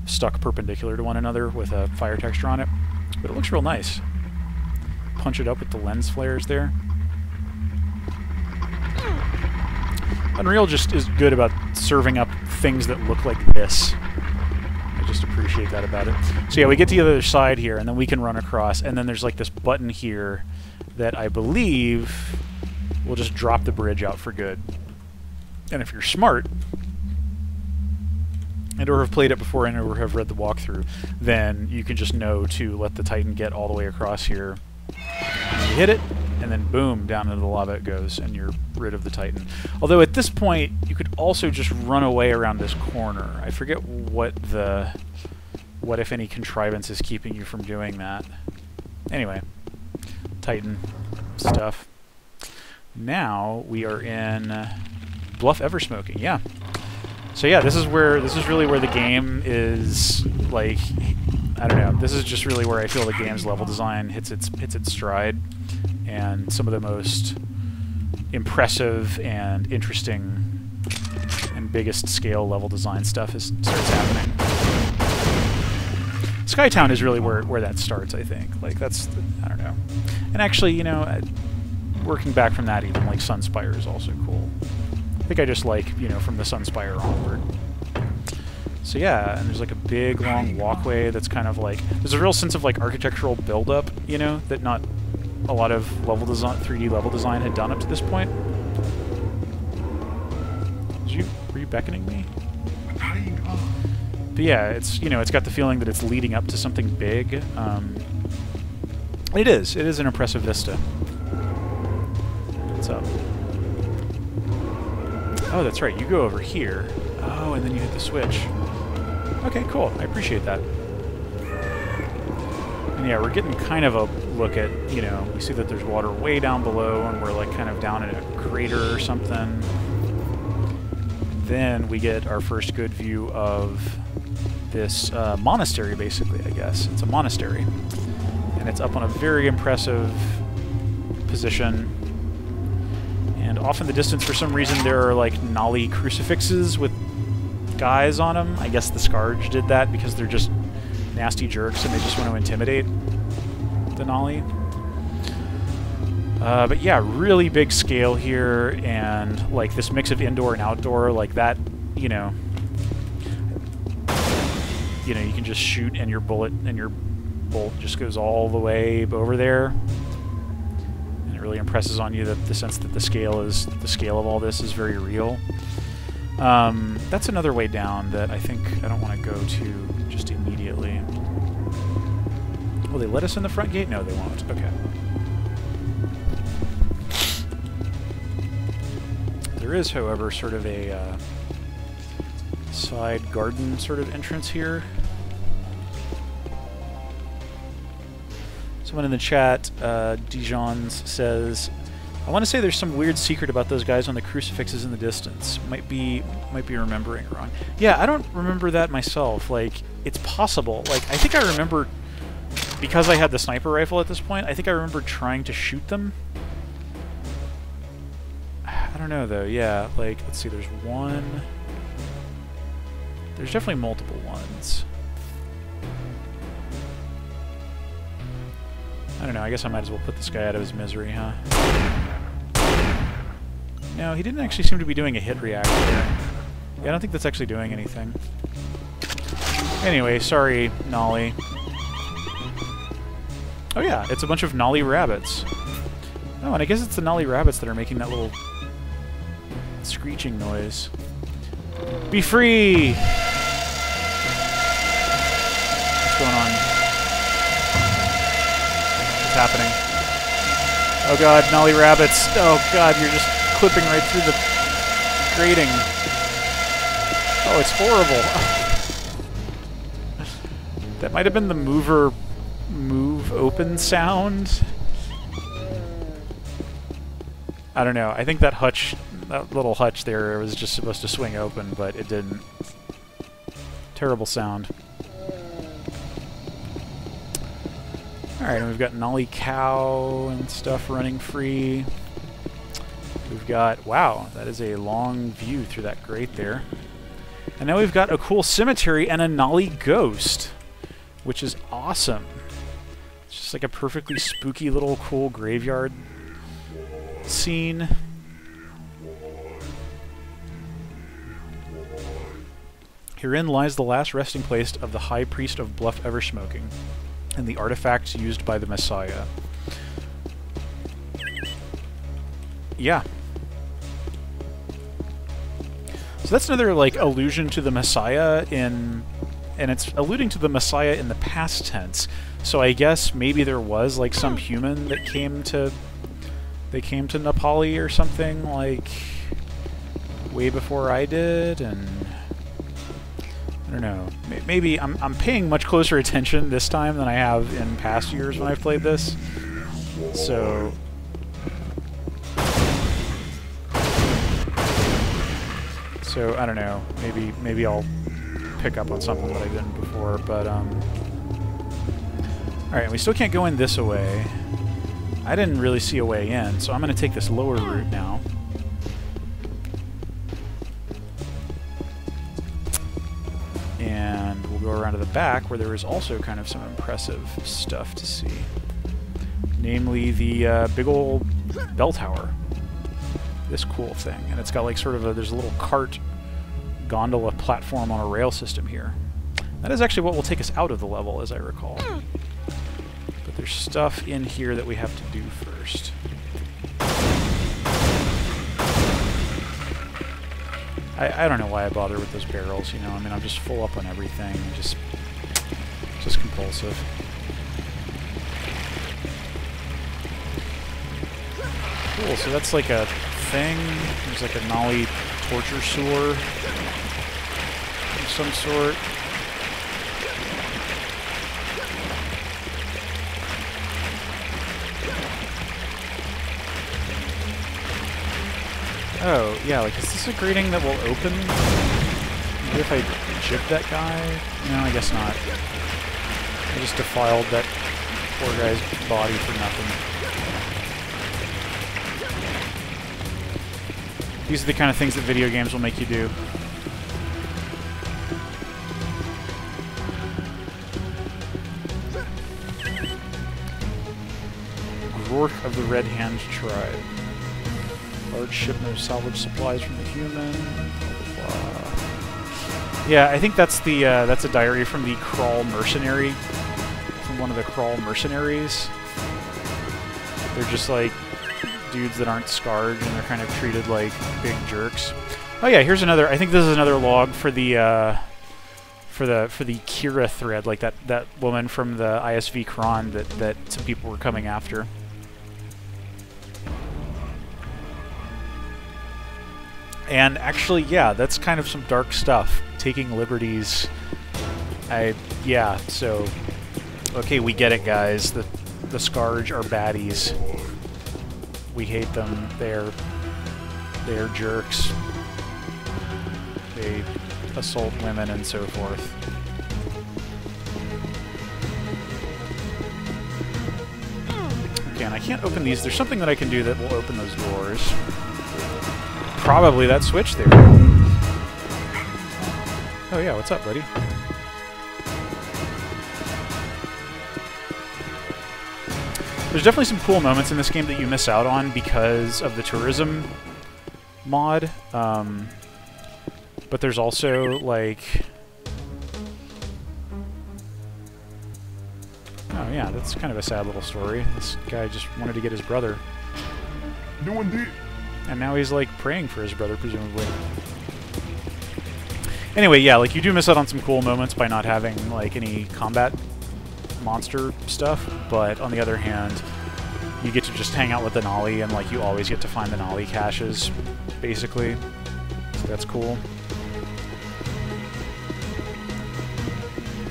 stuck perpendicular to one another with a fire texture on it. But it looks real nice. Punch it up with the lens flares there. Unreal just is good about serving up things that look like this. I just appreciate that about it. So yeah, we get to the other side here, and then we can run across, and then there's like this button here that I believe will just drop the bridge out for good. And if you're smart, and or have played it before and or have read the walkthrough, then you can just know to let the Titan get all the way across here. You hit it, and then boom, down into the lava it goes, and you're rid of the Titan. Although at this point, you could also just run away around this corner. I forget what if any contrivance is keeping you from doing that. Anyway, Titan stuff. Now we are in Bluff Eversmoking, yeah. So yeah, this is really where the game is, like, I don't know. This is just really where I feel the game's level design hits its stride, and some of the most impressive and interesting and biggest scale level design stuff starts happening. Skytown is really where that starts, I think. Like, that's, I don't know. And actually, you know, working back from that, even, like, Sunspire is also cool. I think I just like, you know, from the Sunspire onward. So yeah, and there's like a big, long walkway that's kind of like... There's a real sense of, like, architectural build-up, you know, that not a lot of level design, 3D level design had done up to this point. Were you beckoning me? But yeah, it's, you know, it's got the feeling that it's leading up to something big. It is an impressive vista. What's up? Oh, that's right, you go over here. Oh, and then you hit the switch. Okay, cool, I appreciate that. And yeah, we're getting kind of a look at, you know, we see that there's water way down below, and we're like kind of down in a crater or something. Then we get our first good view of this monastery, basically, I guess. It's a monastery. And it's up on a very impressive position. And off in the distance, for some reason, there are, like, Nolly crucifixes with guys on them. I guess the Scourge did that because they're just nasty jerks and they just want to intimidate the Nolly. But yeah, really big scale here, and, like, this mix of indoor and outdoor, like that, you know, you can just shoot and your bolt just goes all the way over there. And it really impresses on you that the sense that the scale of all this is very real. That's another way down that I think I don't want to go to just immediately. Will they let us in the front gate? No, they won't. Okay. There is, however, sort of a side garden sort of entrance here. Someone in the chat, Dijon's, says, I want to say there's some weird secret about those guys on the crucifixes in the distance. Might be remembering it wrong. Yeah, I don't remember that myself. Like, it's possible. Like, I think I remember, because I had the sniper rifle at this point, I think I remember trying to shoot them. I don't know, though. Yeah, like, let's see, there's one. There's definitely multiple ones. I don't know, I guess I might as well put this guy out of his misery, huh? No, he didn't actually seem to be doing a hit react there. Yeah, I don't think that's actually doing anything. Anyway, sorry, Nolly. Oh yeah, it's a bunch of Nolly rabbits. Oh, and I guess it's the Nolly rabbits that are making that little screeching noise. Be free! What's going on? What's happening? Oh god, Nolly rabbits. Oh god, you're just clipping right through the grating. Oh, it's horrible. That might have been the move open sound. I don't know. I think that hutch, that little hutch there, was just supposed to swing open, but it didn't. Terrible sound. Alright, and we've got Nolly Cow and stuff running free. We've got, wow, that is a long view through that grate there. And now we've got a cool cemetery and a Nolly ghost, which is awesome. It's just like a perfectly spooky little cool graveyard scene. Herein lies the last resting place of the High Priest of Bluff Eversmoking, and the artifacts used by the Messiah. Yeah. So that's another, like, allusion to the Messiah and it's alluding to the Messiah in the past tense. So I guess maybe there was, like, some human that came to Nepali or something, like, way before I did, and I don't know. Maybe I'm paying much closer attention this time than I have in past years when I've played this. So So, I don't know, maybe I'll pick up on something that I didn't before, but, Alright, we still can't go in this way. I didn't really see a way in, so I'm going to take this lower route now. And we'll go around to the back, where there is also kind of some impressive stuff to see. Namely, the big old bell tower. This cool thing. And it's got like sort of a, there's a little cart gondola platform on a rail system here. That is actually what will take us out of the level, as I recall. But there's stuff in here that we have to do first. I don't know why I bother with those barrels, you know, I mean, I'm just full up on everything, just compulsive. Cool, so that's like a thing, there's like a Nolly torture sewer of some sort. Oh, yeah, like, is this a grating that will open? Maybe if I jib that guy? No, I guess not. I just defiled that poor guy's body for nothing. These are the kind of things that video games will make you do. Grork of the Red Hand Tribe. Large shipment of salvage supplies from the human. Blah, blah, blah. Yeah, I think that's the that's a diary from the Crawl Mercenary, from one of the Crawl Mercenaries. They're just like dudes that aren't scarred, and they're kind of treated like big jerks. Oh yeah, here's another. I think this is another log for the for the Kira thread, like that woman from the ISV Kron that some people were coming after. And actually, yeah, that's kind of some dark stuff. Taking liberties. Yeah, so... Okay, we get it, guys. The Scourge are baddies. We hate them. They're jerks. They assault women and so forth. Okay, and I can't open these. There's something that I can do that will open those doors. Probably that switch there. Oh yeah, what's up, buddy? There's definitely some cool moments in this game that you miss out on because of the tourism mod. But there's also, like... Oh yeah, that's kind of a sad little story. This guy just wanted to get his brother. No indeed. And now he's, like, praying for his brother, presumably. Anyway, yeah, like, you do miss out on some cool moments by not having, like, any combat monster stuff, but on the other hand, you get to just hang out with the Nolly, and, like, you always get to find the Nolly caches, basically. So that's cool.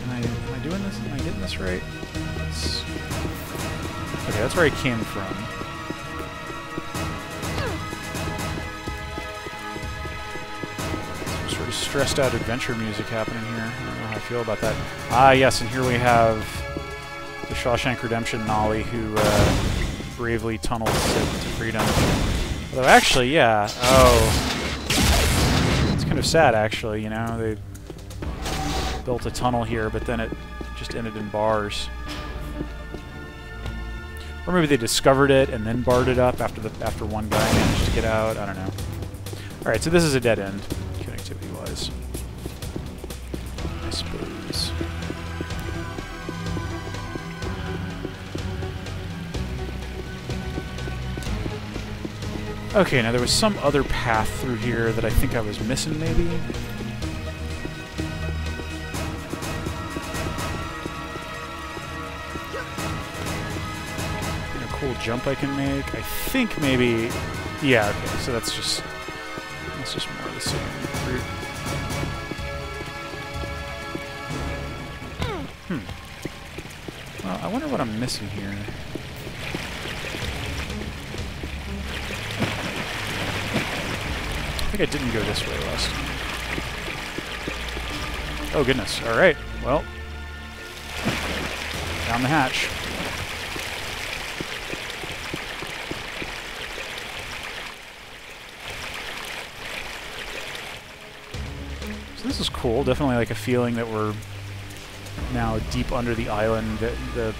Am I doing this? Am I getting this right? Okay, that's where I came from. Stressed out adventure music happening here. I don't know how I feel about that. Ah, yes, and here we have the Shawshank Redemption Nolly who bravely tunnels to freedom. Although, actually, yeah. Oh. It's kind of sad, actually, you know? They built a tunnel here, but then it just ended in bars. Or maybe they discovered it and then barred it up after one guy managed to get out. I don't know. Alright, so this is a dead end. Connectivity-wise, I suppose. Okay, now there was some other path through here that I think I was missing, maybe? And a cool jump I can make. I think maybe... Yeah, okay, so that's just more of the same route. Well, I wonder what I'm missing here. I think I didn't go this way last time. Oh, goodness. All right. Well, down the hatch. So this is cool. Definitely like a feeling that we're now deep under the island. The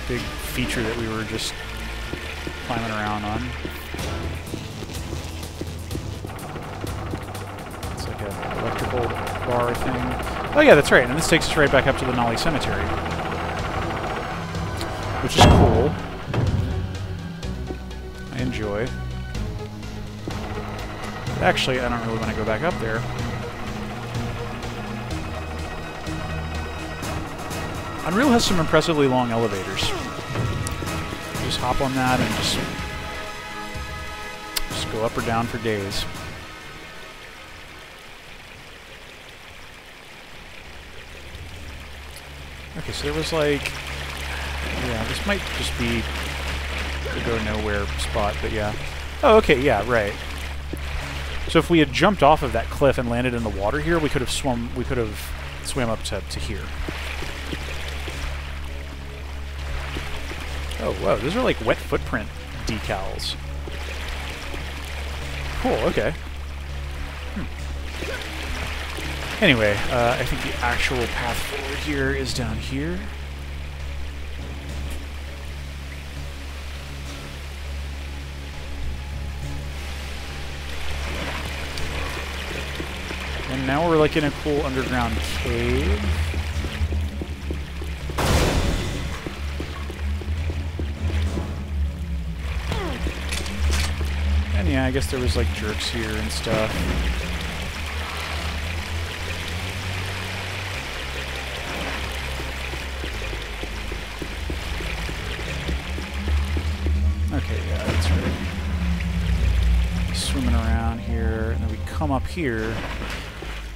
big feature that we were just climbing around on. It's like an electrical bar thing. Oh yeah, that's right. And this takes us right back up to the Nolly Cemetery, which is cool. I enjoy. Actually, I don't really want to go back up there. Unreal has some impressively long elevators. Just hop on that and just go up or down for days. Okay, so there was like... Yeah, this might just be a go-nowhere spot, but yeah. Oh, okay, yeah, right. So if we had jumped off of that cliff and landed in the water here, we could have swum up to here. Oh, whoa, those are like wet footprint decals. Cool, okay. Anyway, I think the actual path forward here is down here. And now we're like in a cool underground cave. And yeah, I guess there was like jerks here and stuff. Okay, yeah, that's right. Swimming around here, and then we come up here.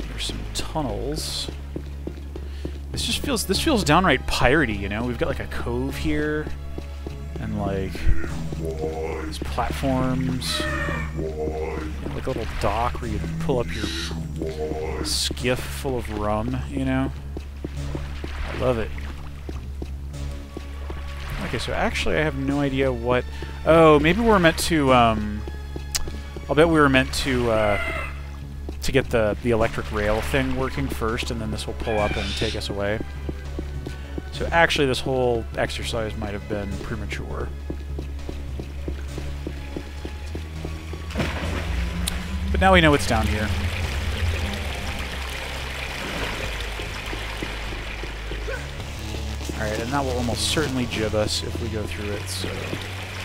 There's some tunnels. This feels downright piratey, you know? We've got like a cove here, and like these platforms, like a little dock where you pull up your skiff full of rum, you know? I love it. Okay, so actually I have no idea what... Oh, maybe we were meant to, I'll bet we were meant to get the electric rail thing working first, and then this will pull up and take us away. So actually this whole exercise might have been premature. But now we know what's down here. Alright, and that will almost certainly jib us if we go through it, so...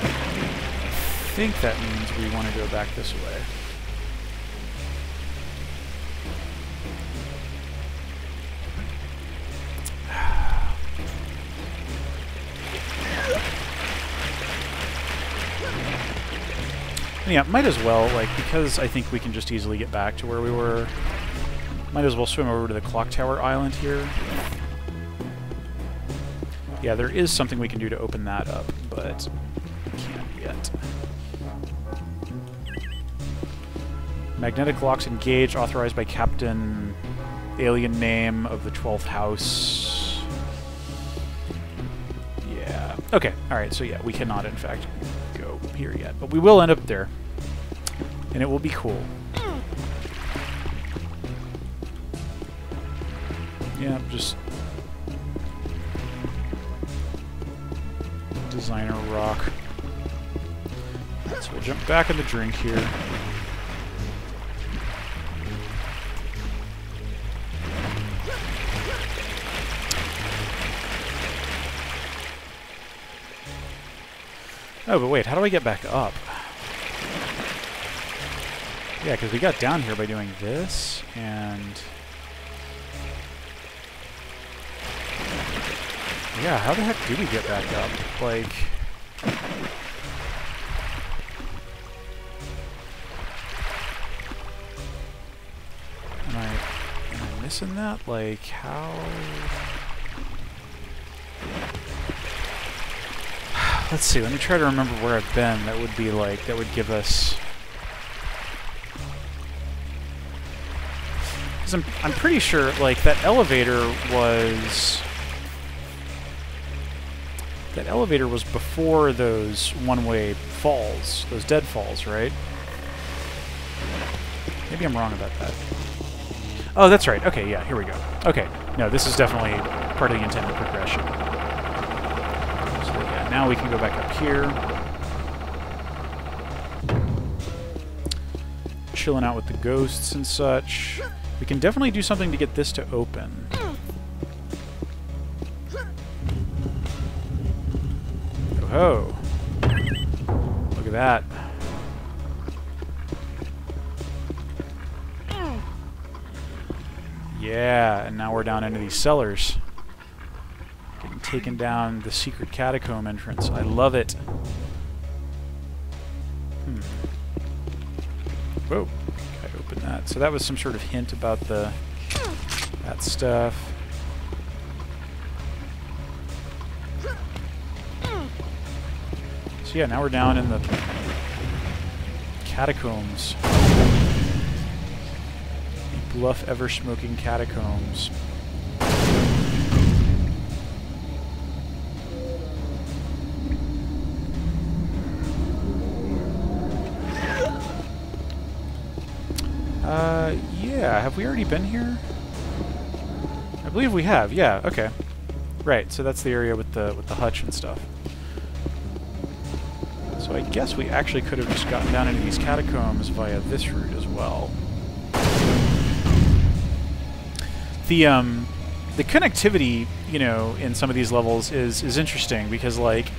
I think that means we want to go back this way. Yeah, might as well, like, because I think we can just easily get back to where we were, might as well swim over to the Clock Tower Island here. Yeah, there is something we can do to open that up, but we can't yet. Magnetic locks engaged, authorized by Captain Alien name of the 12th house. Yeah. Okay, alright, so yeah, we cannot, in fact, go here yet. But we will end up there. And it will be cool. Yeah, just... designer rock. So we'll jump back in the drink here. Oh, but wait, how do I get back up? Yeah, because we got down here by doing this, and... Yeah, how the heck do we get back up? Like... Am I missing that? Like, how... Let's see, let me try to remember where I've been. That would be like, that would give us... Because I'm pretty sure, like, that elevator was before those one-way falls, those dead falls, right? Maybe I'm wrong about that. Oh, that's right. Okay, yeah, here we go. Okay, no, this is definitely part of the intended progression. So yeah, now we can go back up here. Chilling out with the ghosts and such. We can definitely do something to get this to open. Oh, look at that. Yeah, and now we're down into these cellars. Getting taken down the secret catacomb entrance. I love it. Whoa, I opened that. So that was some sort of hint about that stuff. So yeah, now we're down in the catacombs. The bluff, ever-smoking catacombs. Yeah, have we already been here? I believe we have, yeah, okay. Right, so that's the area with the hutch and stuff. So I guess we actually could have just gotten down into these catacombs via this route as well. The connectivity, you know, in some of these levels is interesting because, like,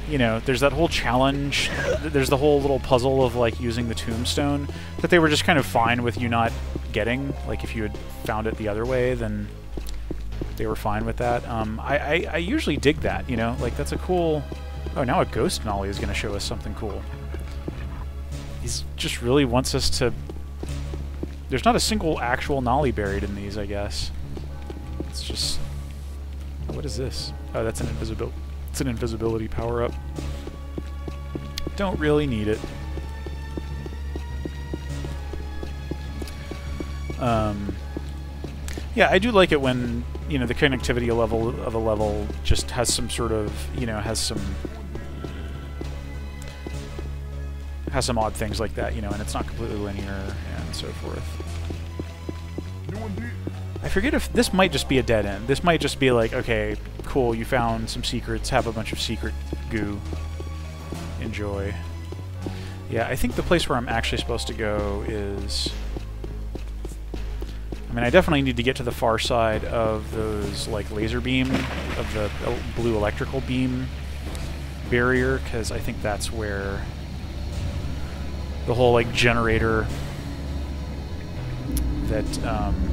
you know, there's that whole challenge, there's the whole little puzzle of, like, using the tombstone that they were just kind of fine with you not getting. Like, if you had found it the other way, then they were fine with that. I usually dig that, you know? Like, that's a cool... Oh, now a ghost nollie is going to show us something cool. He's just really wants us to... There's not a single actual nollie buried in these, I guess. It's just... Oh, what is this? Oh, that's an invisibility... It's an invisibility power-up. Don't really need it. Yeah, I do like it when, you know, the connectivity of a level just has some sort of, you know, has some odd things like that, you know, and it's not completely linear and so forth. I forget if this might just be a dead end. This might just be like, okay, cool, you found some secrets, have a bunch of secret goo. Enjoy. Yeah, I think the place where I'm actually supposed to go is... I mean, I definitely need to get to the far side of those, like, laser beam, of the blue electrical beam barrier, because I think that's where the whole, like, generator that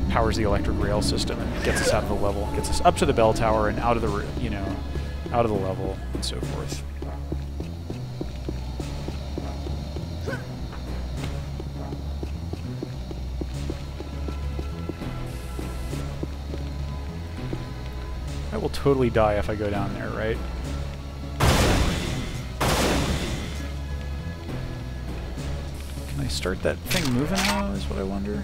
powers the electric rail system and gets us out of the level, gets us up to the bell tower and out of the, you know, out of the level and so forth. I will totally die if I go down there, right? Can I start that thing moving now, is what I wonder?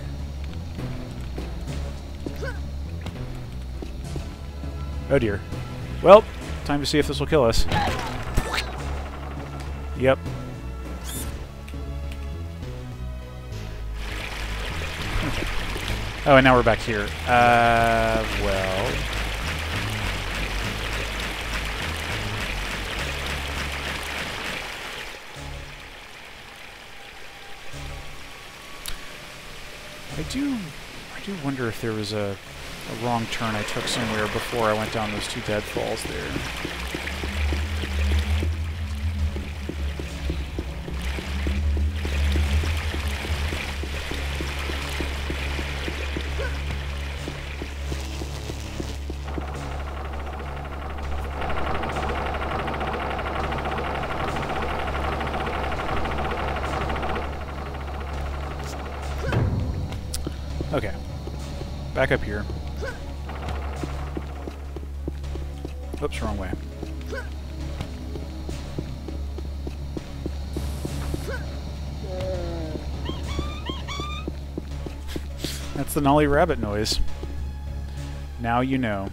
Oh dear. Well, time to see if this will kill us. Yep. Oh, and now we're back here. Well... I do wonder if there was a wrong turn I took somewhere before I went down those two dead falls there. Okay, back up here. Oops, wrong way. That's the Nolly rabbit noise. Now you know.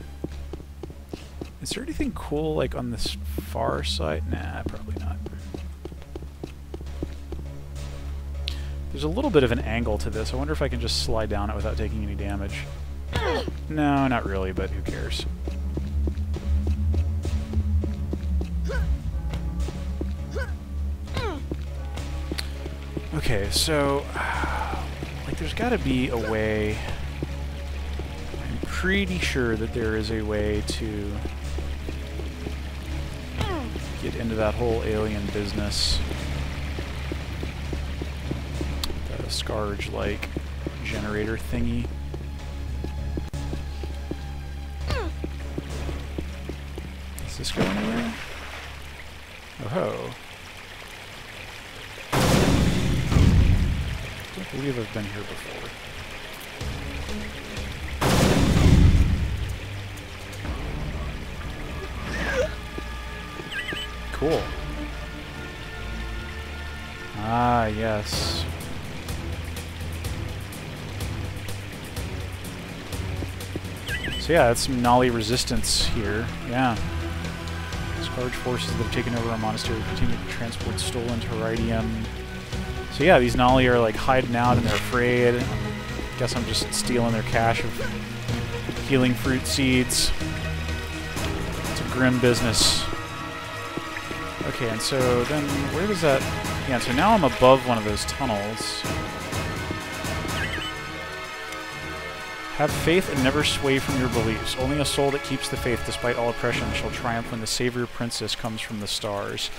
Is there anything cool, like, on this far side? Nah, probably not. There's a little bit of an angle to this. I wonder if I can just slide down it without taking any damage. No, not really, but who cares? Okay, so... like, there's gotta be a way... I'm pretty sure that there is a way to... get into that whole alien business. The Scourge-like generator thingy. Does this go anywhere? Oh ho. I believe I've been here before. Cool. Ah, yes. So yeah, that's some Nolly resistance here. Yeah. Scourge forces that have taken over our monastery continue to transport stolen Teridium. So yeah, these Nolly are like hiding out and they're afraid. Guess I'm just stealing their cache of healing fruit seeds. It's a grim business. Okay, and so then where does that... Yeah, so now I'm above one of those tunnels. Have faith and never sway from your beliefs. Only a soul that keeps the faith despite all oppression shall triumph when the savior princess comes from the stars.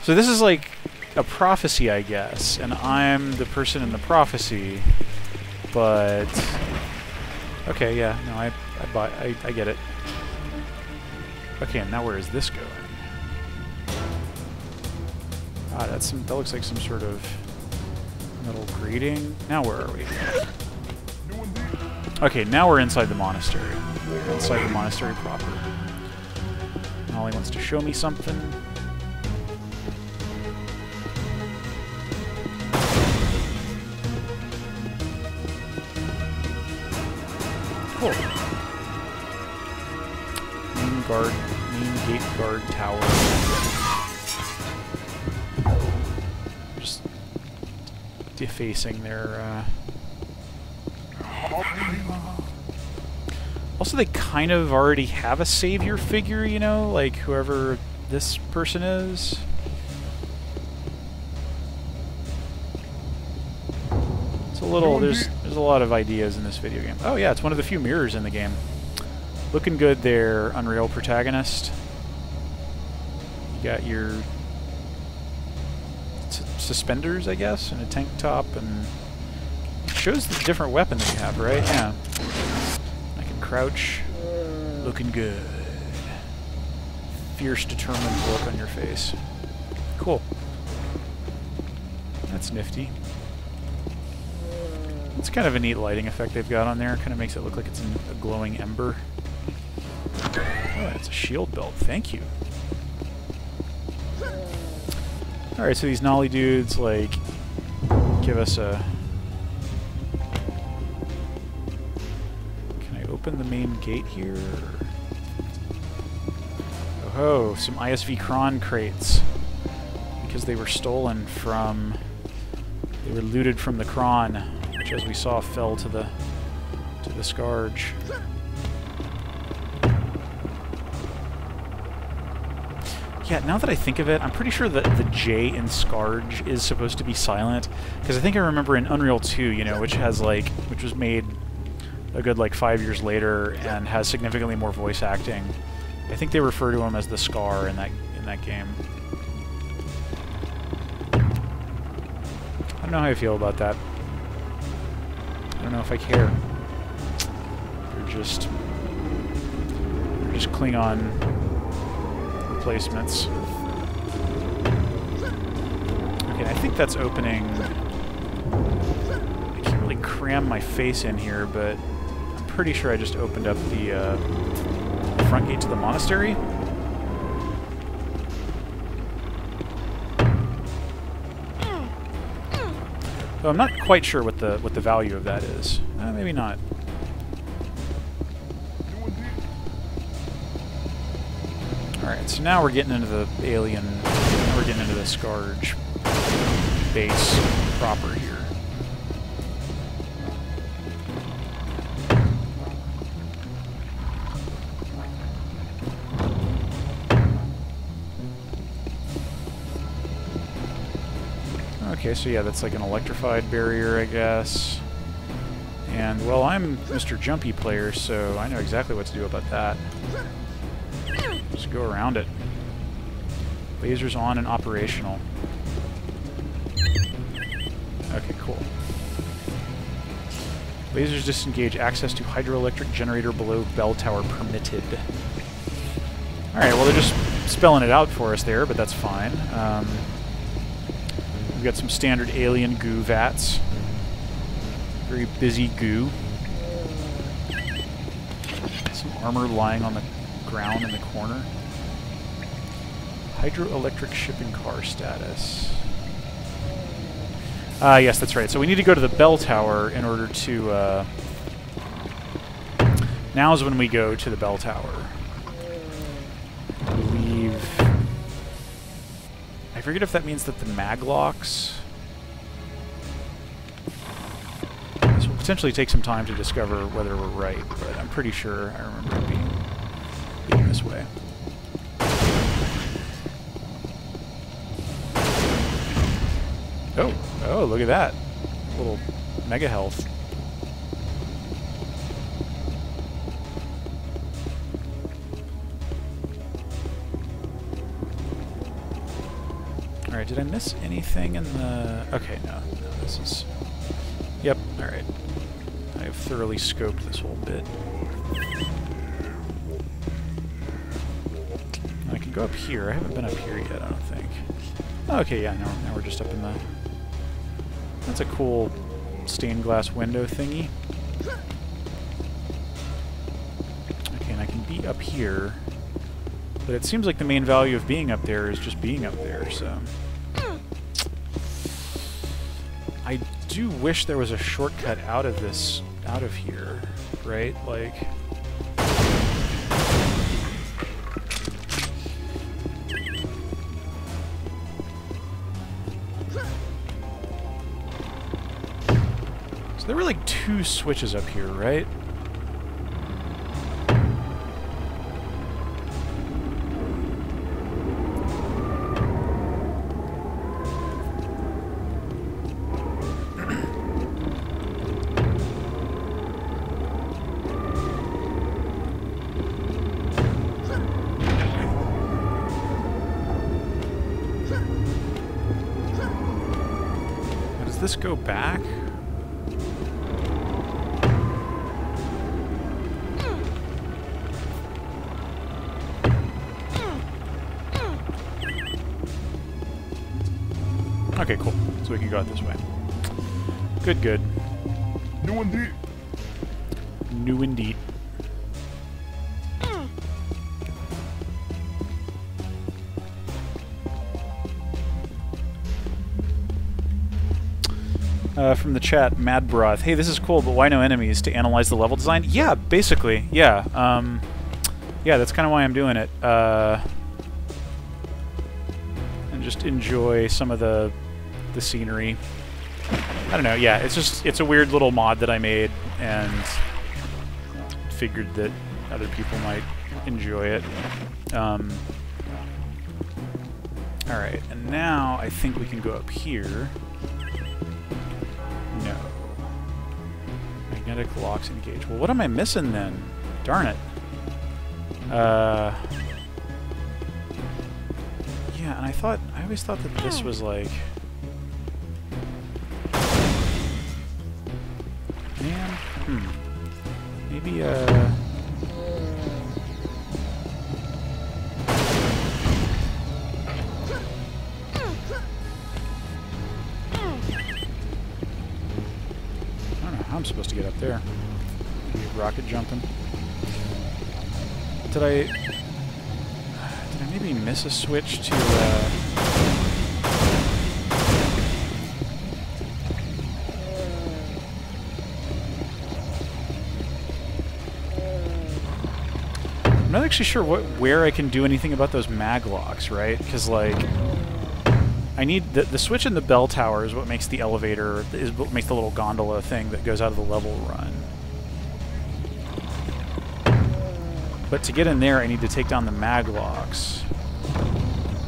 So this is like a prophecy, I guess, and I'm the person in the prophecy, but... Okay, yeah, no, I get it. Okay, and now where is this going? Ah, that looks like some sort of metal grating. Now where are we? Okay, now we're inside the monastery. We're inside the monastery proper. Nolly wants to show me something. Cool. Main gate guard tower. Just defacing their, Also, they kind of already have a savior figure, you know, like whoever this person is. It's a little, there's a lot of ideas in this video game. Oh yeah, it's one of the few mirrors in the game. Looking good there, Unreal protagonist. You got your suspenders, I guess, and a tank top, and it shows the different weapon that you have, right? Yeah. I can crouch. Looking good. Fierce, determined look on your face. Cool. That's nifty. It's kind of a neat lighting effect they've got on there. Kind of makes it look like it's a glowing ember. Oh, it's a shield belt. Thank you. Alright, so these Nolly dudes, like, give us a... Can I open the main gate here? Oh ho, some ISV Kron crates. Because they were stolen from... They were looted from the Kron, which, as we saw, fell to the Scourge. Yeah, now that I think of it, I'm pretty sure that the J in Scourge is supposed to be silent, because I think I remember in Unreal 2, you know, which was made a good, like, 5 years later and has significantly more voice acting. I think they refer to him as the Scar in that game. I don't know how I feel about that. I don't know if I care. They're just Klingon replacements. Okay, I think that's opening... I can't really cram my face in here, but I'm pretty sure I just opened up the front gate to the monastery. Though I'm not quite sure what the value of that is. Maybe not. Alright, so now we're getting into the alien... Now we're getting into the Scourge base proper here. Okay, so yeah, that's like an electrified barrier, I guess. And, well, I'm Mr. Jumpy player, so I know exactly what to do about that. Just go around it. Lasers on and operational. Okay, cool. Lasers disengage. Access to hydroelectric generator below bell tower permitted. Alright, well, they're just spelling it out for us there, but that's fine. We've got some standard alien goo vats. Very busy goo. Some armor lying on the ground in the corner. Hydroelectric shipping car status. Yes, that's right. So we need to go to the bell tower in order to... Now's when we go to the bell tower. I believe... I forget if that means that the maglocks... This will potentially take some time to discover whether we're right, but I'm pretty sure I remember it being this way. Oh, look at that. A little mega health. Alright, did I miss anything in the... Okay, no, this is... Yep, alright. I've thoroughly scoped this whole bit. I can go up here. I haven't been up here yet, I don't think. Okay, yeah, now we're just up in the... That's a cool stained glass window thingy. Okay, and I can be up here. But it seems like the main value of being up there is just being up there, so... I do wish there was a shortcut out of this, out of here, right? Like... So there were like 2 switches up here, right? Now, does this go back? Okay, cool. So we can go out this way. Good, good. New indeed. New indeed. From the chat, Mad Broth. Hey, this is cool, but why no enemies to analyze the level design? Yeah, basically. Yeah. Yeah, that's kind of why I'm doing it. And just enjoy some of the scenery. I don't know, yeah, it's a weird little mod that I made and figured that other people might enjoy it. Alright, and now I think we can go up here. No. Magnetic locks engage. Well, what am I missing then? Darn it. Yeah, and I always thought that this was like... Man, maybe, I don't know how I'm supposed to get up there. Maybe rocket jumping. Did I maybe miss a switch to, I'm not actually sure where I can do anything about those mag locks, right? Because, like, I need the switch in the bell tower is what makes the elevator, is what makes the little gondola thing that goes out of the level run. But to get in there, I need to take down the mag locks.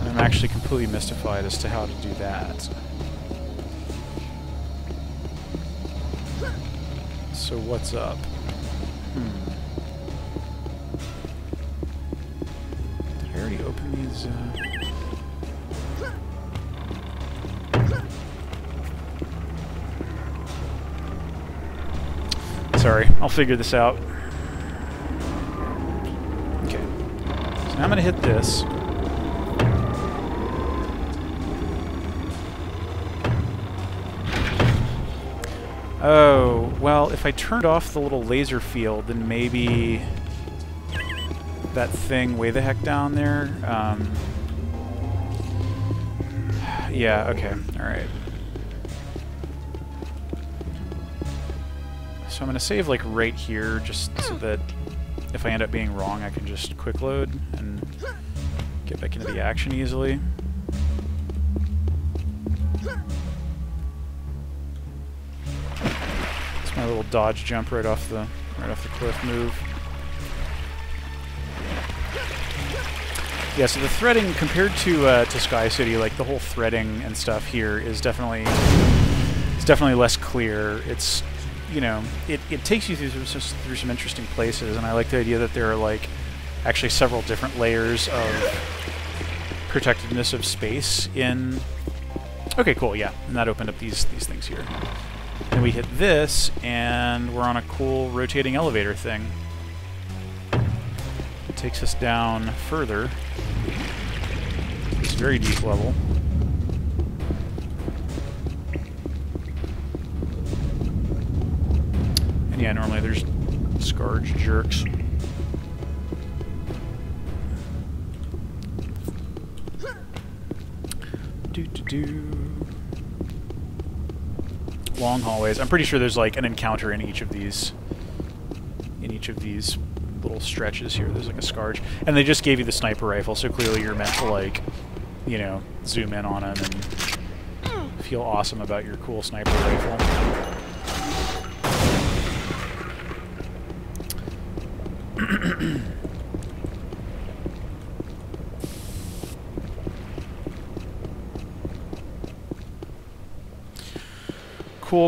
And I'm actually completely mystified as to how to do that. So what's up? Did I already open these? Sorry, I'll figure this out. Okay. So now I'm going to hit this. Oh, well, if I turned off the little laser field, then maybe that thing way the heck down there. Yeah, okay, alright. So I'm going to save, like, right here, just so that if I end up being wrong, I can just quick load and get back into the action easily. It's my little dodge jump right off the cliff move. Yeah, so the threading compared to Sky City, like the whole threading and stuff here is definitely less clear. It's, you know, it takes you through some interesting places, and I like the idea that there are, like, actually several different layers of protectiveness of space in... Okay, cool, yeah, and that opened up these things here. And we hit this, and we're on a cool rotating elevator thing. It takes us down further. This very deep level. And yeah, normally there's scourge jerks. Long hallways. I'm pretty sure there's like an encounter in each of these little stretches here. There's like a scourge. And they just gave you the sniper rifle, so clearly you're meant to, like, you know, zoom in on them and feel awesome about your cool sniper rifle.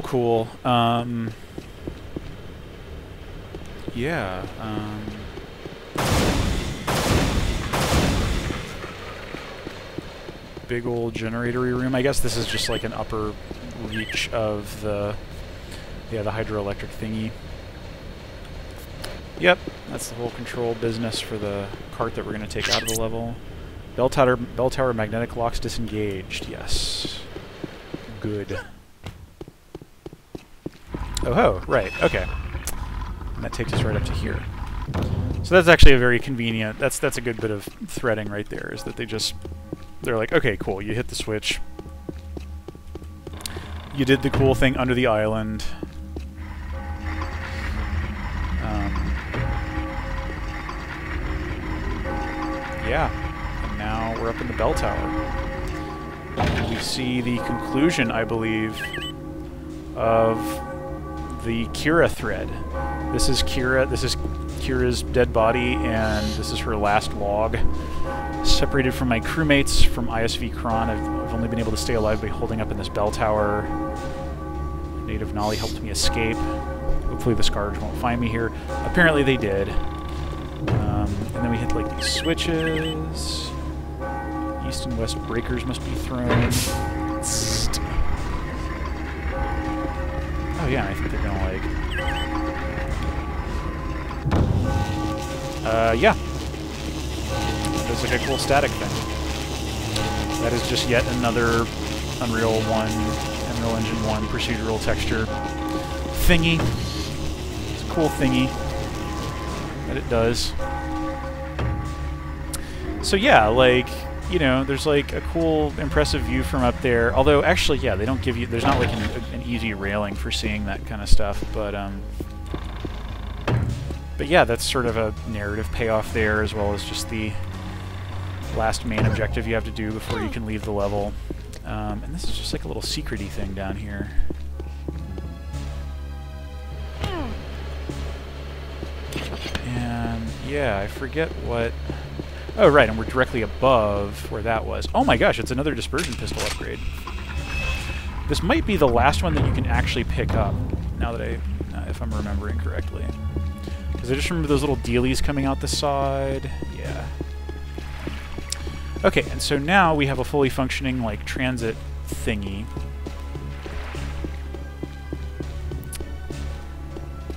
Cool. Yeah. Big old generatory room. I guess this is just like an upper reach of the hydroelectric thingy. Yep, that's the whole control business for the cart that we're going to take out of the level. Bell tower magnetic locks disengaged. Yes. Good. Oh ho, right, okay. And that takes us right up to here. So that's actually a very convenient, that's a good bit of threading right there, is that they're like, okay, cool, you hit the switch. You did the cool thing under the island. Yeah, and now we're up in the bell tower. And we see the conclusion, I believe, of the Kira thread. This is Kira's dead body, and this is her last log. Separated from my crewmates from ISV Kron, I've only been able to stay alive by holding up in this bell tower. Native Nolly helped me escape. Hopefully the Scourge won't find me here. Apparently they did. And then we hit, like, these switches. East and west breakers must be thrown. Oh yeah, I think they're gonna, like... yeah. There's like a cool static thing. That is just yet another Unreal Engine 1 procedural texture thingy. It's a cool thingy that it does. So yeah, like, you know, there's like a cool, impressive view from up there. Although, actually, yeah, they don't give you... There's not like an easy railing for seeing that kind of stuff, but, But yeah, that's sort of a narrative payoff there, as well as just the last main objective you have to do before you can leave the level. And this is just like a little secret-y thing down here. And yeah, I forget what... Oh, right, and we're directly above where that was. Oh my gosh, it's another dispersion pistol upgrade. This might be the last one that you can actually pick up, now that if I'm remembering correctly. Because I just remember those little dealies coming out the side. Yeah. Okay, and so now we have a fully functioning, like, transit thingy.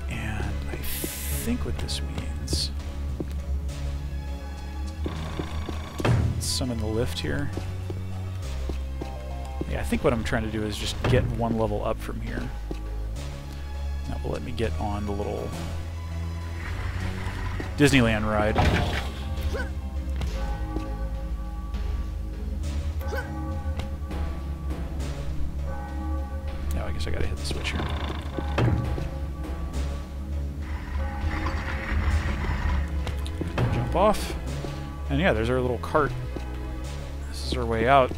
And I think what this means... Let's summon the lift here. Yeah, I think what I'm trying to do is just get one level up from here. That will let me get on the little Disneyland ride. Now I guess I gotta hit the switch here. Jump off. And yeah, there's our little cart. This is our way out.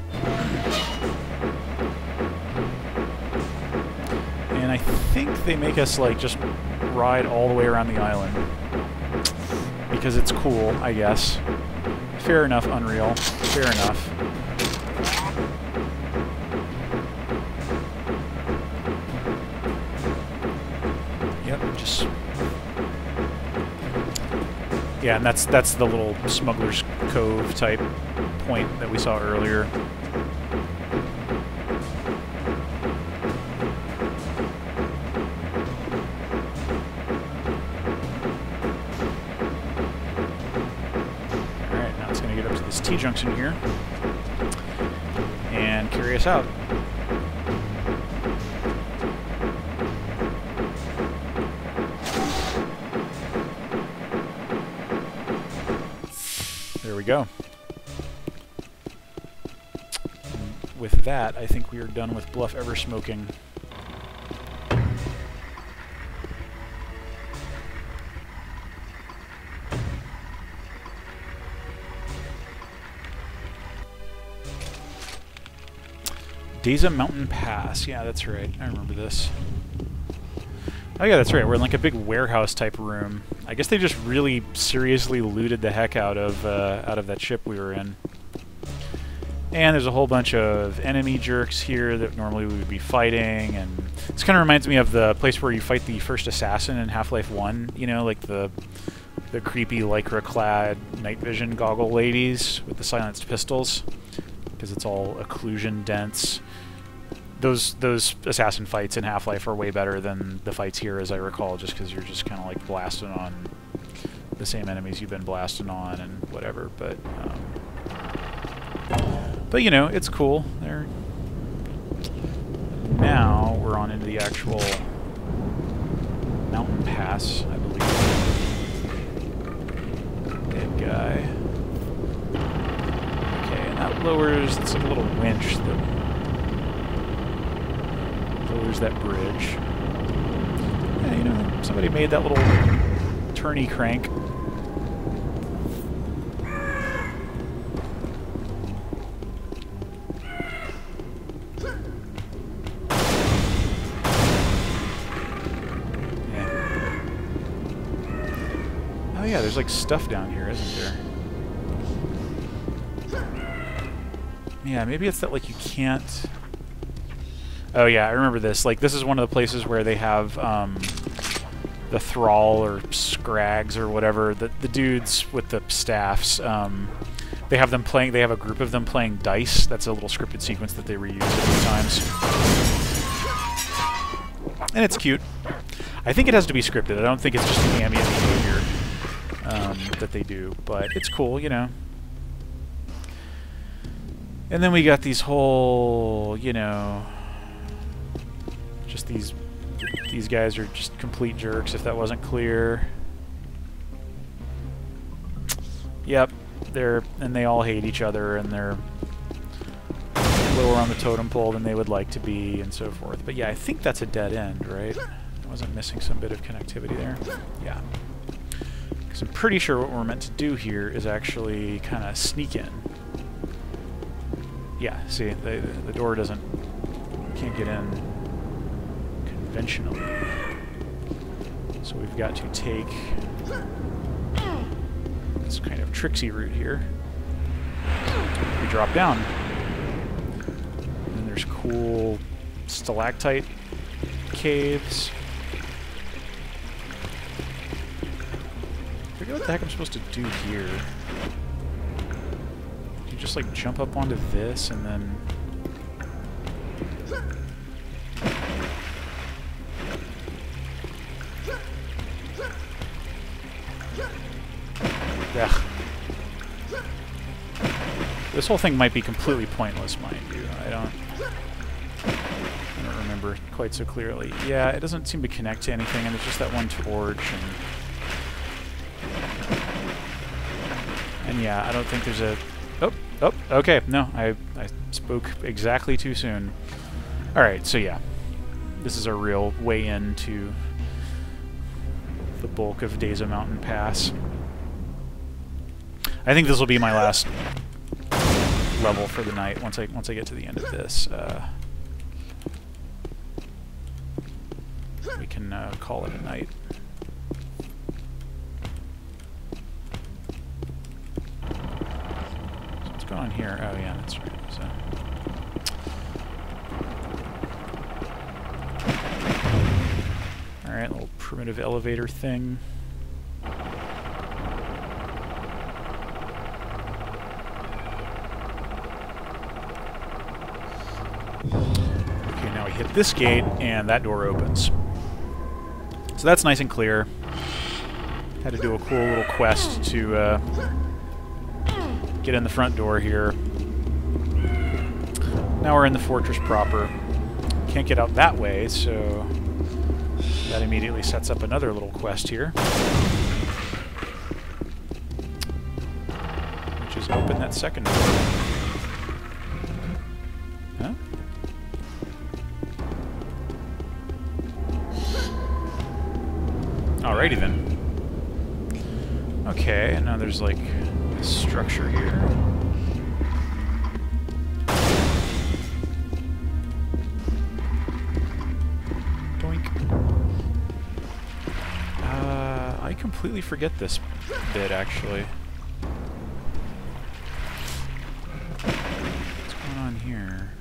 And I think they make us, like, just ride all the way around the island. Because it's cool, I guess. Fair enough, Unreal. Fair enough. Yep, just... Yeah, and that's the little Smuggler's Cove type point that we saw earlier. Alright, now it's going to get up to this T-junction here and carry us out. There we go. And with that, I think we are done with Bluff Ever Smoking. Dasa Mountain Pass. Yeah, that's right. I remember this. Oh yeah, that's right. We're in like a big warehouse type room. I guess they just really seriously looted the heck out of that ship we were in. And there's a whole bunch of enemy jerks here that normally we would be fighting, and this kind of reminds me of the place where you fight the first assassin in Half-Life 1, you know, like the creepy lycra-clad night vision goggle ladies with the silenced pistols, because it's all occlusion dense. Those assassin fights in Half-Life are way better than the fights here, as I recall, just because you're just kind of like blasting on the same enemies you've been blasting on and whatever. But you know, it's cool. There. Now we're on into the actual mountain pass, I believe. Dead guy. Okay, and that lowers. It's like a little winch that lowers that bridge. Yeah, you know, somebody made that little turny crank. Oh yeah, there's like stuff down here, isn't there? Yeah, maybe it's that like you can't... Oh yeah, I remember this. Like, this is one of the places where they have the thrall or scrags or whatever, the dudes with the staffs. They have them playing. They have a group of them playing dice. That's a little scripted sequence that they reuse a few times, and it's cute. I think it has to be scripted. I don't think it's just ambient behavior that they do, but it's cool, you know. And then we got these whole, you know. Just these guys are just complete jerks, if that wasn't clear. Yep, they all hate each other, and they're lower on the totem pole than they would like to be, and so forth. But yeah, I think that's a dead end, right? I wasn't missing some bit of connectivity there. Yeah. Because I'm pretty sure what we're meant to do here is actually kind of sneak in. Yeah, see, the door can't get in conventionally. So we've got to take this kind of tricksy route here. We drop down. And then there's cool stalactite caves. I forget what the heck I'm supposed to do here. Do you just like jump up onto this and then... Ugh. This whole thing might be completely pointless, mind you. I don't remember quite so clearly. Yeah, it doesn't seem to connect to anything, and there's just that one torch, and yeah, I don't think there's a... Oh, okay, no, I spoke exactly too soon. Alright, so yeah, this is a real way into the bulk of Dasa Mountain Pass. I think this will be my last level for the night once I get to the end of this. We can call it a night. So what's going on here? Oh yeah, that's right. So. All right, little primitive elevator thing. Hit this gate, and that door opens. So that's nice and clear. Had to do a cool little quest to get in the front door here. Now we're in the fortress proper. Can't get out that way, so that immediately sets up another little quest here. Which is open that second door. Huh? Alrighty then. Okay, and now there's like a structure here. Doink. I completely forget this bit actually. What's going on here?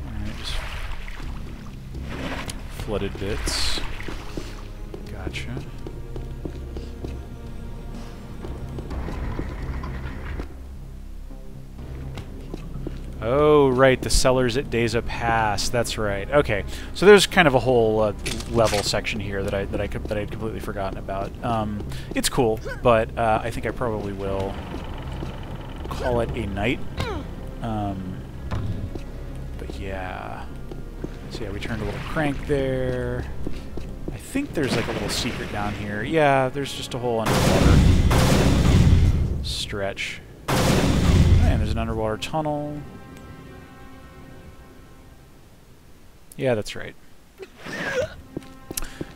Alright, just flooded bits. Gotcha. Oh, right, the cellars at Dasa Pass. That's right. Okay, so there's kind of a whole level section here that I'd completely forgotten about. It's cool, but I think I probably will call it a night. But yeah. So yeah, we turned a little crank there. I think there's like a little secret down here. Yeah, there's just a whole underwater stretch. Oh, and there's an underwater tunnel. Yeah, that's right.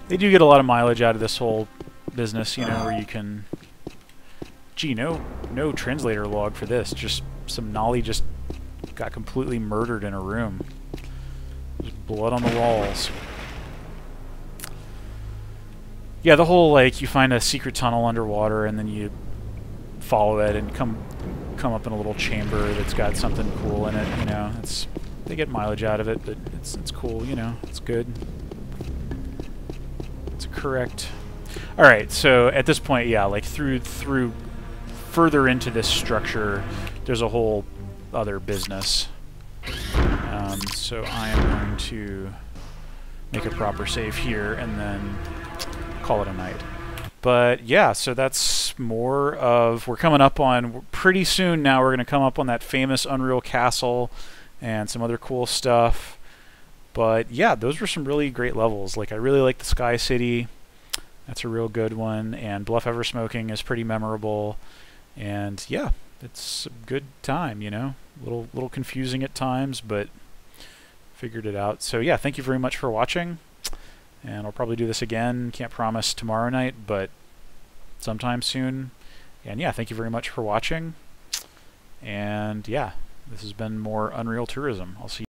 They do get a lot of mileage out of this whole business, you know, where you can... Gee, no translator log for this. Just some Nolly just got completely murdered in a room. There's blood on the walls. Yeah, the whole, like, you find a secret tunnel underwater and then you follow it and come up in a little chamber that's got something cool in it, you know. They get mileage out of it, but it's cool, you know. It's good. It's correct. All right, so at this point, yeah, like through further into this structure, there's a whole other business. So I am going to make a proper save here and then call it a night. But yeah, so that's more of... We're coming up on... Pretty soon now we're going to come up on that famous Unreal Castle and some other cool stuff. But yeah, those were some really great levels. Like, I really like the Sky City. That's a real good one. And Bluff Ever Smoking is pretty memorable. And yeah, it's a good time, you know. A little confusing at times, but figured it out. So yeah, thank you very much for watching. And I'll probably do this again. Can't promise tomorrow night, but sometime soon. And yeah, thank you very much for watching. And yeah, this has been more Unreal Tourism. I'll see you